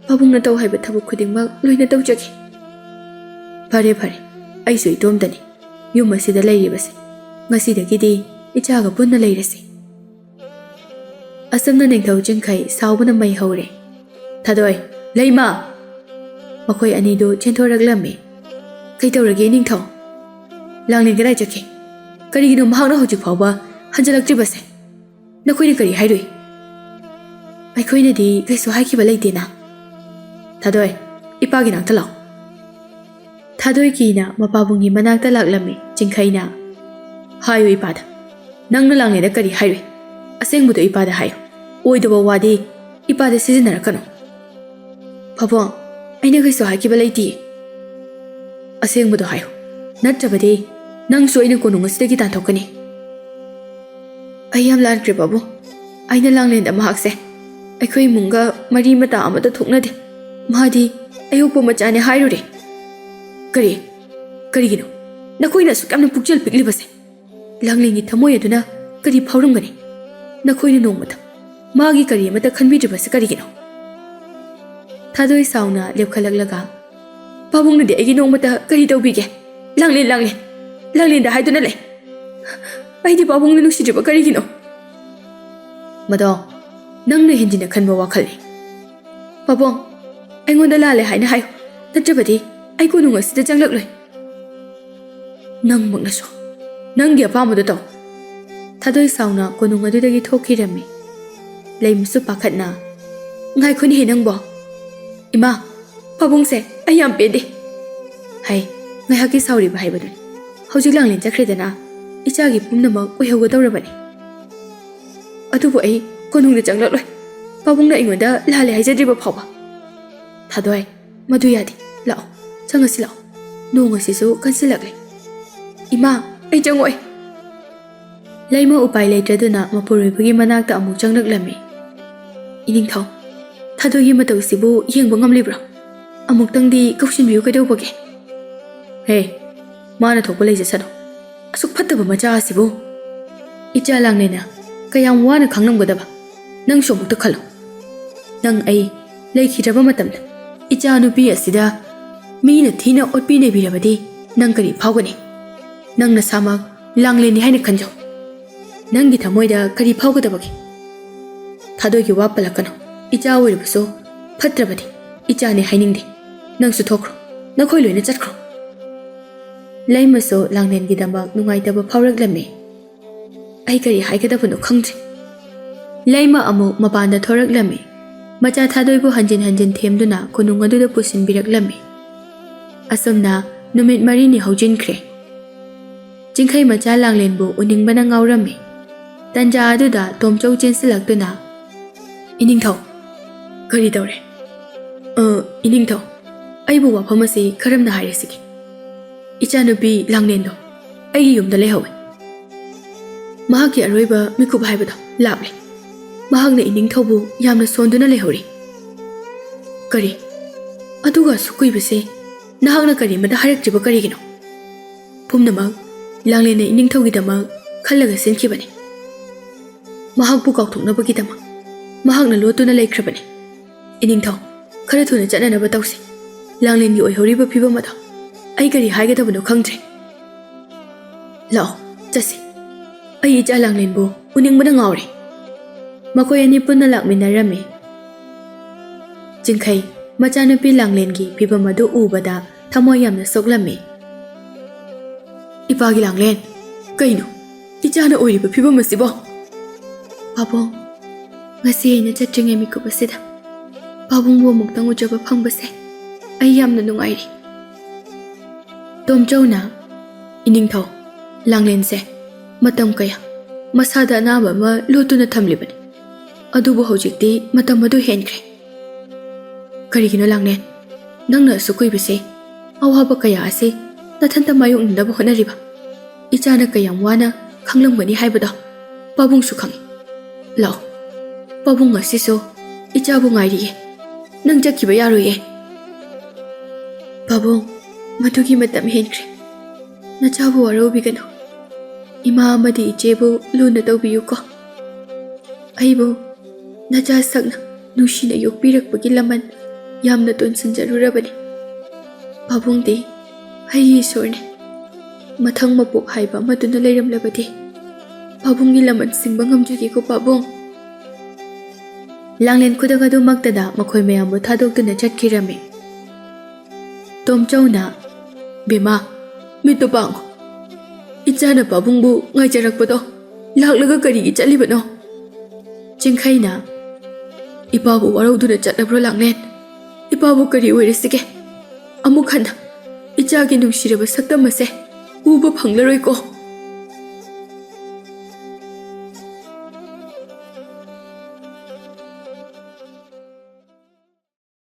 ꯄꯥꯕꯨꯡꯅ ꯇꯧ ꯍꯥꯏꯕ ꯊꯕꯛ ꯈꯨꯗꯤꯡꯃꯛ ꯂꯣꯏꯅ ꯇꯧꯖꯒꯦ꯫ ꯐꯔꯦ ꯐꯔꯦ, ꯑꯩꯁꯨ ꯏꯇꯣꯝꯇꯅꯤ ꯌꯨꯝ ꯑꯁꯤꯗ ꯂꯩꯔꯤꯕꯁꯦ꯫ ꯉꯁꯤꯗꯒꯤꯗꯤ ꯏꯆꯥꯒ ꯄꯨꯟꯅ ꯂꯩꯔꯁꯤ꯫ ꯑꯁꯨꯝꯅ ꯅꯤꯡꯊꯧ ꯆꯤꯡꯈꯩ ꯁꯥꯎꯕꯅ ꯃꯩ ꯍꯧꯔꯦ꯫ ꯊꯥꯗꯣꯏ, ꯂꯩꯃ! ꯃꯈꯣꯏ ꯑꯅꯤꯗꯨ ꯆꯦꯟꯊꯣꯔꯛꯂꯝꯃꯤ꯫ ꯀꯩꯗꯧꯔꯒꯦ ꯅꯤꯡꯊꯧ? ꯂꯥꯡꯂꯦꯟ ꯀꯗꯥꯏ ꯆꯠꯈꯤ? ꯀꯔꯤꯒꯤꯅꯣ ꯃꯍꯥꯛꯅ ꯍꯧꯖꯤꯛ ꯐꯥꯎꯕ ꯍꯟꯖꯤꯜꯂꯛꯇ꯭ꯔꯤꯕꯁꯦ? ꯅꯈꯣꯏꯅ ꯀꯔꯤ ꯍꯥꯏꯔꯨꯏ? ꯑꯩꯈꯣꯏꯅꯗꯤ ꯀꯩꯁꯨ ꯍꯥꯏꯈꯤꯕ ꯂꯩꯇꯦꯅ꯫ ꯊꯥꯗꯣꯏ, ꯏꯄꯥꯒꯤ ꯅꯥꯛꯇ ꯂꯥꯛꯑꯣ꯫ ꯊꯥꯗꯣꯏ ꯀꯤꯅ ꯃꯄꯥꯕꯨꯡꯒꯤ ꯃꯅꯥꯛꯇ ꯂꯥꯛꯂꯝꯃꯤ꯫ ꯆꯤꯡꯈꯩꯅ ꯍꯥꯏꯌꯨ ꯏꯄꯥꯗ, ꯅꯪꯅ ꯂꯥꯡꯂꯦꯟꯗ ꯀꯔꯤ ꯍꯥꯏꯔꯨꯏ? ꯑꯁꯦꯡꯕꯗꯣ ꯏꯄꯥꯗ ꯍꯥꯏꯌꯨ꯫ ꯑꯣꯏꯗꯕ ꯋꯥꯗꯤ ꯏꯄꯥꯗ ꯁꯤꯖꯤꯟꯅꯔꯛꯀꯅꯨ꯫ ꯄꯥꯕꯨꯡ, ꯑꯩꯅ ꯀꯩꯁꯨ ꯍꯥꯏꯈꯤꯕ ꯂꯩꯇꯤꯌꯦ꯫ ꯑꯁꯦꯡꯕꯗꯣ ꯍꯥꯏꯌꯨ, ꯅꯠꯇ꯭ꯔꯕꯗꯤ ꯅꯪꯁꯨ ꯑꯩꯅ ꯀꯣꯅꯨꯡ ꯑꯁꯤꯗꯒꯤ ꯇꯥꯟꯊꯣꯛꯀꯅꯤ꯫ ꯑꯩ ꯌꯥꯝ ꯂꯥꯟꯈ꯭ꯔꯦ ꯄꯥꯕꯨꯡ꯫ ꯑꯩꯅ ꯂꯥꯡꯂꯦꯟꯗ ꯃꯍꯥꯛꯁꯦ ꯑꯩꯈꯣꯏ ꯏꯃꯨꯡꯒ ꯃꯔꯤ ꯃꯇꯥ ꯑꯃꯠꯇ ꯊꯣꯛꯅꯗꯦ꯫ ꯃꯥꯗꯤ ꯑꯌꯣꯛꯄ ꯃꯆꯥꯅꯦ ꯍꯥꯏꯔꯨꯔꯦ꯫ ꯀꯔꯤꯒꯤꯅꯣ ꯅꯈꯣꯏꯅ ꯑꯁꯨꯛ ꯌꯥꯝꯅ ꯄꯨꯛꯆꯦꯜ ꯄꯤꯛꯂꯤꯕꯁꯦ? ꯂꯥꯡꯂꯦꯟꯒꯤ ꯊꯃꯣꯏ ꯑꯗꯨꯅ ꯀꯔꯤ ꯐꯥꯎꯔꯝꯒꯅꯤ? ꯅꯈꯣꯏꯅ ꯅꯣꯡꯃꯇ ꯃꯥꯒꯤ ꯀꯔꯤ ꯑꯃꯠꯇ ꯈꯟꯕꯤꯗ꯭ꯔꯤꯕꯁꯦ ꯀꯔꯤꯒꯤꯅꯣ? ꯊꯥꯗꯣꯏ ꯁꯥꯎꯅ ꯂꯦꯞꯈꯠꯂꯛꯂꯒ ꯄꯥꯕꯨꯡꯅꯗꯤ ꯑꯩꯒꯤ ꯅꯣꯡꯃꯇ ꯀꯔꯤ ꯇꯧꯕꯤꯒꯦ? ꯂꯥꯡꯂꯦꯟꯗ ꯍꯥꯏꯗꯨꯅ ꯂꯩ꯫ ꯑꯩꯗꯤ ꯄꯥꯕꯨꯡꯅ ꯅꯨꯡꯁꯤꯗ꯭ꯔꯤꯕ ꯀꯔꯤꯒꯤꯅꯣ? ꯃꯗꯣ ꯅꯪꯅ ꯍꯦꯟꯖꯤꯟꯅ ꯈꯟꯕ ꯋꯥꯈꯜꯅꯤ꯫ ꯄꯥꯕꯨꯡ, ꯑꯩꯉꯣꯟꯗ ꯂꯥꯜꯂꯦ ꯍꯥꯏꯅ ꯍꯥꯏꯌꯨ, ꯅꯠꯇ꯭ꯔꯕꯗꯤ ꯑꯩ ꯀꯣꯅꯨꯡ ꯑꯁꯤꯗ ꯆꯪꯂꯛꯂꯣꯏ꯫ ꯅꯪꯃꯛꯅꯁꯨ ꯅꯪꯒꯤ ꯑꯄꯥꯝꯕꯗꯣ ꯇꯧ꯫ ꯊꯥꯗꯣꯏ ꯁꯥꯎꯅ ꯀꯣꯅꯨꯡ ꯑꯗꯨꯗꯒꯤ ꯊꯣꯛꯈꯤꯔꯝꯃꯤ꯫ ꯂꯩꯃꯁꯨ ꯄꯥꯈꯠꯅ ꯉꯥꯏꯈꯣꯅꯦꯍꯦ ꯅꯪꯕꯣ꯫ ꯏꯃꯥ, ꯄꯥꯕꯨꯡꯁꯦ ꯑꯩ ꯌꯥꯝ ꯄꯦꯟꯗꯦ꯫ ꯉꯥꯏꯍꯥꯛꯀꯤ ꯁꯥꯎꯔꯤꯕ ꯍꯥꯏꯕꯗꯨꯅꯤ꯫ ꯍꯧꯖꯤꯛ ꯂꯥꯡꯂꯦꯟ ꯆꯠꯈ꯭ꯔꯦꯗꯅ ꯏꯆꯥꯒꯤ ꯄꯨꯝꯅꯃꯛ ꯑꯣꯏꯍꯧꯒꯗꯧꯔꯕꯅꯤ꯫ ꯑꯗꯨꯕꯨ ꯑꯩ ꯀꯣꯅꯨꯡꯗ ꯆꯪꯂꯛꯂꯣꯏ, ꯄꯥꯕꯨꯡꯅ ꯑꯩꯉꯣꯟꯗ ꯂꯥꯜꯂꯦ ꯍꯥꯏꯖꯗ꯭ꯔꯤꯕ ꯐꯥꯎꯕ꯫ ꯊꯥꯗꯣꯏ, ꯃꯗꯨ ꯌꯥꯗꯦ꯫ ꯂꯥꯛꯑꯣ, ꯆꯪꯉꯁꯤ ꯂꯥꯛꯑꯣ꯫ ꯅꯣꯡ ꯑꯁꯤꯁꯨ ꯀꯟꯁꯤꯜꯂꯛꯂꯦ꯫ ꯏꯃꯥ, ꯑꯩ ꯆꯪꯉꯣꯏ꯫ ꯂꯩꯃ ꯎꯄꯥꯏ ꯂꯩꯇ꯭ꯔꯗꯨꯅ ꯃꯄꯨꯔꯣꯏꯕꯒꯤ ꯃꯅꯥꯛꯇ ꯑꯃꯨꯛ ꯆꯪꯂꯛꯂꯝꯃꯤ꯫ ꯏꯅꯤꯡꯊꯧ, ꯊꯥꯗꯣꯏꯒꯤ ꯃꯇꯧꯁꯤꯕꯨ ꯌꯦꯡꯕ ꯉꯝꯂꯤꯕ꯭ꯔꯣ? ꯑꯃꯨꯛꯇꯪꯗꯤ ꯀꯧꯁꯤꯟꯕꯤꯌꯨ ꯀꯩꯗꯧꯕꯒꯦ? ꯃꯥꯅ ꯊꯣꯛꯄ ꯂꯩꯖꯁꯅꯨ꯫ ꯑꯁꯨꯛ ꯐꯠꯇꯕ ꯃꯆꯥ ꯑꯁꯤꯕꯨ ꯏꯆꯥ ꯂꯥꯡꯂꯦꯟꯅ ꯀꯌꯥꯝ ꯋꯥꯅ ꯈꯪꯂꯝꯒꯗꯕ ꯅꯪꯁꯨ ꯑꯃꯨꯛꯇ ꯈꯜꯂꯨ꯫ ꯅꯪ ꯑꯩ ꯂꯩꯈꯤꯗ꯭ꯔꯕ ꯃꯇꯝꯗ ꯏꯆꯥ ꯅꯨꯄꯤ ꯑꯁꯤꯗ ꯃꯤꯅ ꯊꯤꯅ ꯑꯣꯠꯄꯤ ꯅꯩꯕꯤꯔꯕꯗꯤ ꯅꯪ ꯀꯔꯤ ꯐꯥꯎꯒꯅꯤ? ꯅꯪ ꯅꯁꯥꯃꯛ ꯂꯥꯡꯂꯦꯟꯅꯤ ꯍꯥꯏꯅ ꯈꯟꯖꯧ꯫ ꯅꯪꯒꯤ ꯊꯃꯣꯏꯗ ꯀꯔꯤ ꯐꯥꯎꯒꯗꯕꯒꯦ? ꯊꯥꯗꯣꯏꯒꯤ ꯋꯥ ꯄꯜꯂꯛꯀꯅꯨ꯫ ꯏꯆा ꯑꯣꯏꯔꯕꯁꯨ ꯐꯠꯇ꯭ꯔꯕꯗꯤ ꯏꯆꯥꯅꯦ ꯍꯥꯏꯅꯤꯡꯗꯦ꯫ ꯅꯪꯁꯨ ꯊꯣꯛꯈ꯭ꯔꯣ, ꯅꯈꯣꯏ ꯂꯣꯏꯅ ꯆꯠꯈ꯭ꯔꯣ꯫ ꯂꯩꯃꯁꯨ ꯂꯥꯡꯂꯦꯟꯒꯤꯗꯃꯛ ꯅꯨꯡꯉꯥꯏꯇꯕ ꯐꯥꯎꯔꯛꯂꯝꯃꯤ꯫ ꯑꯩ ꯀꯔꯤ ꯍꯥꯏꯒꯗꯕꯅꯣ ꯈꯪꯗ꯭ꯔꯦ꯫ ꯂꯩꯃ ꯑꯃꯨꯛ ꯃꯄꯥꯟꯗ ꯊꯣꯔꯛꯂꯝꯃꯤ꯫ ꯃꯆा ꯊꯥꯗꯣꯏꯕꯨ ꯍꯟꯖꯤꯟ ꯍꯟꯖꯤꯟ ꯊꯦꯝꯗꯨꯅ ꯀꯣꯅꯨꯡ ꯑꯗꯨꯗ ꯄꯨꯁꯤꯟꯕꯤꯔꯛꯂꯝꯃꯤ꯫ ꯑꯁꯨꯝꯅ ꯅꯨꯃꯤꯠ 4ꯅꯤ ꯍꯧꯖꯤꯟꯈ꯭ꯔꯦ꯫ ꯆꯤꯡꯈꯩ ꯃꯆꯥ ꯂꯥꯡꯂꯦꯟꯕꯨ ꯎꯅꯤꯡꯕꯅ ꯉꯥꯎꯔꯝꯃꯤ꯫ ꯇꯟꯖꯥ ꯑꯗꯨꯗ ꯇꯣꯝꯆꯧ ꯆꯦꯟꯁꯤꯜꯂꯛꯇꯨꯅ ꯏꯅꯤꯡꯊꯧ, ꯀꯔꯤ ꯇꯧꯔꯦ? ꯏꯅꯤꯡꯊꯧ, ꯑꯩꯕꯨ ꯋꯥꯐꯝ ꯑꯁꯤ ꯀꯔꯝꯅ ꯍꯥꯏꯔꯁꯤꯒꯦ? ꯏꯆꯥꯅꯨꯄꯤ ꯂꯥꯡꯂꯦꯟꯗꯣ ꯑꯩꯒꯤ ꯌꯨꯝꯗ ꯂꯩꯍꯧꯋꯦ꯫ ꯃꯍꯥꯛꯀꯤ ꯑꯔꯣꯏꯕ ꯃꯤꯀꯨꯞ ꯍꯥꯏꯕꯗꯣ ꯂꯥꯞꯂꯦ꯫ ꯃꯍꯥꯛꯅ ꯏꯅꯤꯡꯊꯧꯕꯨ ꯌꯥꯝꯅ ꯁꯣꯟꯗꯨꯅ ꯂꯩꯍꯧꯔꯤ꯫ ꯀꯔꯤ? ꯑꯗꯨꯒ ꯑꯁꯨꯛ ꯀꯨꯏꯕꯁꯦ ꯅꯍꯥꯛꯅ ꯀꯔꯤꯃꯠꯇ ꯍꯥꯏꯔꯛꯇ꯭ꯔꯤꯕ ꯀꯔꯤꯒꯤꯅꯣ? ꯄꯨꯝꯅꯃꯛ ꯂꯥꯡꯂꯦꯟꯅ ꯏꯅꯤꯡꯊꯧꯒꯤꯗꯃꯛ ꯈꯜꯂꯒ ꯁꯤꯟꯈꯤꯕꯅꯤ꯫ ꯃꯍꯥꯛꯄꯨ ꯀꯥꯎꯊꯣꯛꯅꯕꯒꯤꯗꯃꯛ ꯃꯍꯥꯛꯅ ꯂꯣꯠꯇꯨꯅ ꯂꯩꯈ꯭ꯔꯕꯅꯤ꯫ ꯏꯅꯤꯡꯊꯧ, ꯈꯔ ꯊꯨꯅ ꯆꯠꯅꯅꯕ ꯇꯧꯁꯤ꯫ ꯂꯥꯡꯂꯦꯟꯒꯤ ꯑꯣꯏꯍꯧꯔꯤꯕ ꯐꯤꯕꯝ ꯑꯗꯣ ꯑꯩ ꯀꯔꯤ ꯍꯥꯏꯒꯗꯕꯅꯣ ꯈꯪꯗ꯭ꯔꯦ꯫ ꯂꯥꯛꯑꯣ, ꯆꯠꯁꯤ꯫ ꯑꯩ ꯏꯆꯥ ꯂꯥꯡꯂꯦꯟꯕꯨ ꯎꯅꯤꯡꯕꯅ ꯉꯥꯎꯔꯦ꯫ ꯃꯈꯣꯏ ꯑꯅꯤ ꯄꯨꯟꯅ ꯂꯥꯛꯃꯤꯟꯅꯔꯝꯃꯤ꯫ ꯆꯤꯡꯈꯩ ꯃꯆꯥꯅꯨꯄꯤ ꯂꯥꯡꯂꯦꯟꯒꯤ ꯐꯤꯕꯝ ꯑꯗꯨ ꯎꯕꯗ ꯊꯃꯣꯏ ꯌꯥꯝꯅ ꯁꯣꯛꯂꯝꯃꯤ꯫ ꯏꯄꯥꯒꯤ ꯂꯥꯡꯂꯦꯟ, ꯀꯩꯅꯣ ꯏꯆꯥꯅ ꯑꯣꯏꯔꯤꯕ ꯐꯤꯕꯝ ꯑꯁꯤꯕꯣ? ꯄꯥꯕꯨꯡ, ꯉꯁꯤ ꯑꯩꯅ ꯆꯠꯇ꯭ꯔꯤꯉꯩ ꯃꯤꯀꯨꯞ ꯑꯁꯤꯗ ꯄꯥꯕꯨꯡꯕꯨ ꯑꯃꯨꯛꯇꯪ ꯎꯖꯕ ꯐꯪꯕꯁꯦ ꯑꯩ ꯌꯥꯝꯅ ꯅꯨꯡꯉꯥꯏꯔꯤ꯫ ꯇꯣꯝꯆꯧꯅ ꯏꯅꯤꯡꯊꯧ, ꯂꯥꯡꯂꯦꯟꯁꯦ ꯃꯇꯝ ꯀꯌꯥ ꯃꯁꯥꯗ ꯑꯅꯥꯕ ꯑꯃ ꯂꯣꯠꯇꯨꯅ ꯊꯝꯂꯤꯕꯅꯤ꯫ ꯑꯗꯨꯕꯨ ꯍꯧꯖꯤꯛꯇꯤ ꯃꯇꯝ ꯑꯗꯨ ꯍꯦꯟꯈ꯭ꯔꯦ꯫ ꯀꯔꯤꯒꯤꯅꯣ ꯂꯥꯡꯂꯦꯟ, ꯅꯪꯅ ꯑꯁꯨꯛ ꯀꯨꯏꯕꯁꯦ ꯑꯋꯥꯕ ꯀꯌꯥ ꯑꯁꯤ ꯅꯊꯟꯇ ꯃꯥꯌꯣꯛꯅꯅꯕ ꯍꯣꯠꯅꯔꯤꯕ? ꯏꯆꯥꯅ ꯀꯌꯥꯝ ꯋꯥꯅ ꯈꯪꯂꯝꯒꯅꯤ ꯍꯥꯏꯕꯗꯣ ꯄꯥꯕꯨꯡꯁꯨ ꯈꯪꯏ꯫ ꯂꯥꯛꯑꯣ, ꯄꯥꯕꯨꯡ ꯉꯁꯤꯁꯨ ꯏꯆꯥꯕꯨ ꯉꯥꯏꯔꯤꯌꯦ꯫ ꯅꯪ ꯆꯠꯈꯤꯕ ꯌꯥꯔꯣꯏꯌꯦ꯫ ꯄꯥꯕꯨꯡ, ꯃꯗꯨꯒꯤ ꯃꯇꯝ ꯍꯦꯟꯈ꯭ꯔꯦ. ꯅꯆꯥꯕꯨ ꯋꯥꯔꯧꯕꯤꯒꯅꯨ. ꯏꯃꯥ ꯑꯃꯗꯤ ꯏꯆꯦꯕꯨ ꯂꯨꯅ ꯇꯧꯕꯤꯌꯨꯀꯣ. ꯑꯩꯕꯨ ꯅꯆꯥ ꯁꯛꯅ ꯅꯨꯡꯁꯤꯅ ꯌꯣꯛꯄꯤꯔꯛꯄꯒꯤ ꯂꯃꯟ ꯌꯥꯝꯅ ꯇꯣꯟꯁꯤꯟꯖꯔꯨꯔꯕꯅꯤ. ꯄꯥꯕꯨꯡꯗꯤ ꯑꯩꯒꯤ ꯏꯁꯣꯔꯅꯤ. ꯃꯊꯪ ꯃꯄꯣꯛ ꯍꯥꯏꯕ ꯑꯃꯗꯨꯅ ꯂꯩꯔꯝꯂꯕꯗꯤ ꯄꯥꯕꯨꯡꯒꯤ ꯂꯃꯟ ꯁꯤꯡꯕ ꯉꯝꯖꯒꯦꯀꯣ ꯄꯥꯕꯨꯡ. ꯂꯥꯡꯂꯦꯟ ꯈꯨꯗꯛ ꯑꯗꯨꯃꯛꯇꯗ ꯃꯈꯣꯏ ꯃꯌꯥꯝꯕꯨ ꯊꯥꯗꯣꯛꯇꯨꯅ ꯆꯠꯈꯤꯔꯝꯃꯤ. ꯇꯣꯝꯆꯧꯅ, ꯕꯦꯃꯥ, ꯃꯤꯠꯇꯨ ꯄꯥꯡꯉꯨ. ꯏꯆꯥꯅ ꯄꯥꯕꯨꯡꯕꯨ ꯉꯥꯏꯖꯔꯛꯄꯗꯣ ꯂꯥꯛꯂꯒ ꯀꯔꯤꯒꯤ ꯆꯠꯂꯤꯕꯅꯣ? ꯆꯤꯡꯈꯩꯅ, ꯏꯄꯥꯕꯨ ꯋꯥꯔꯧꯗꯨꯅ ꯆꯠꯂꯕ꯭ꯔꯣ ꯂꯥꯡꯂꯦꯟ? ꯏꯄꯥꯕꯨ ꯀꯔꯤ ꯑꯣꯏꯔꯁꯤꯒꯦ? ꯑꯃꯨꯛ ꯍꯟꯅ ꯏꯆꯥꯒꯤ ꯅꯨꯡꯁꯤꯔꯕ ꯁꯛꯇꯝ ꯑꯁꯦ ꯎꯕ ꯐꯪꯂꯔꯣꯏꯀꯣ.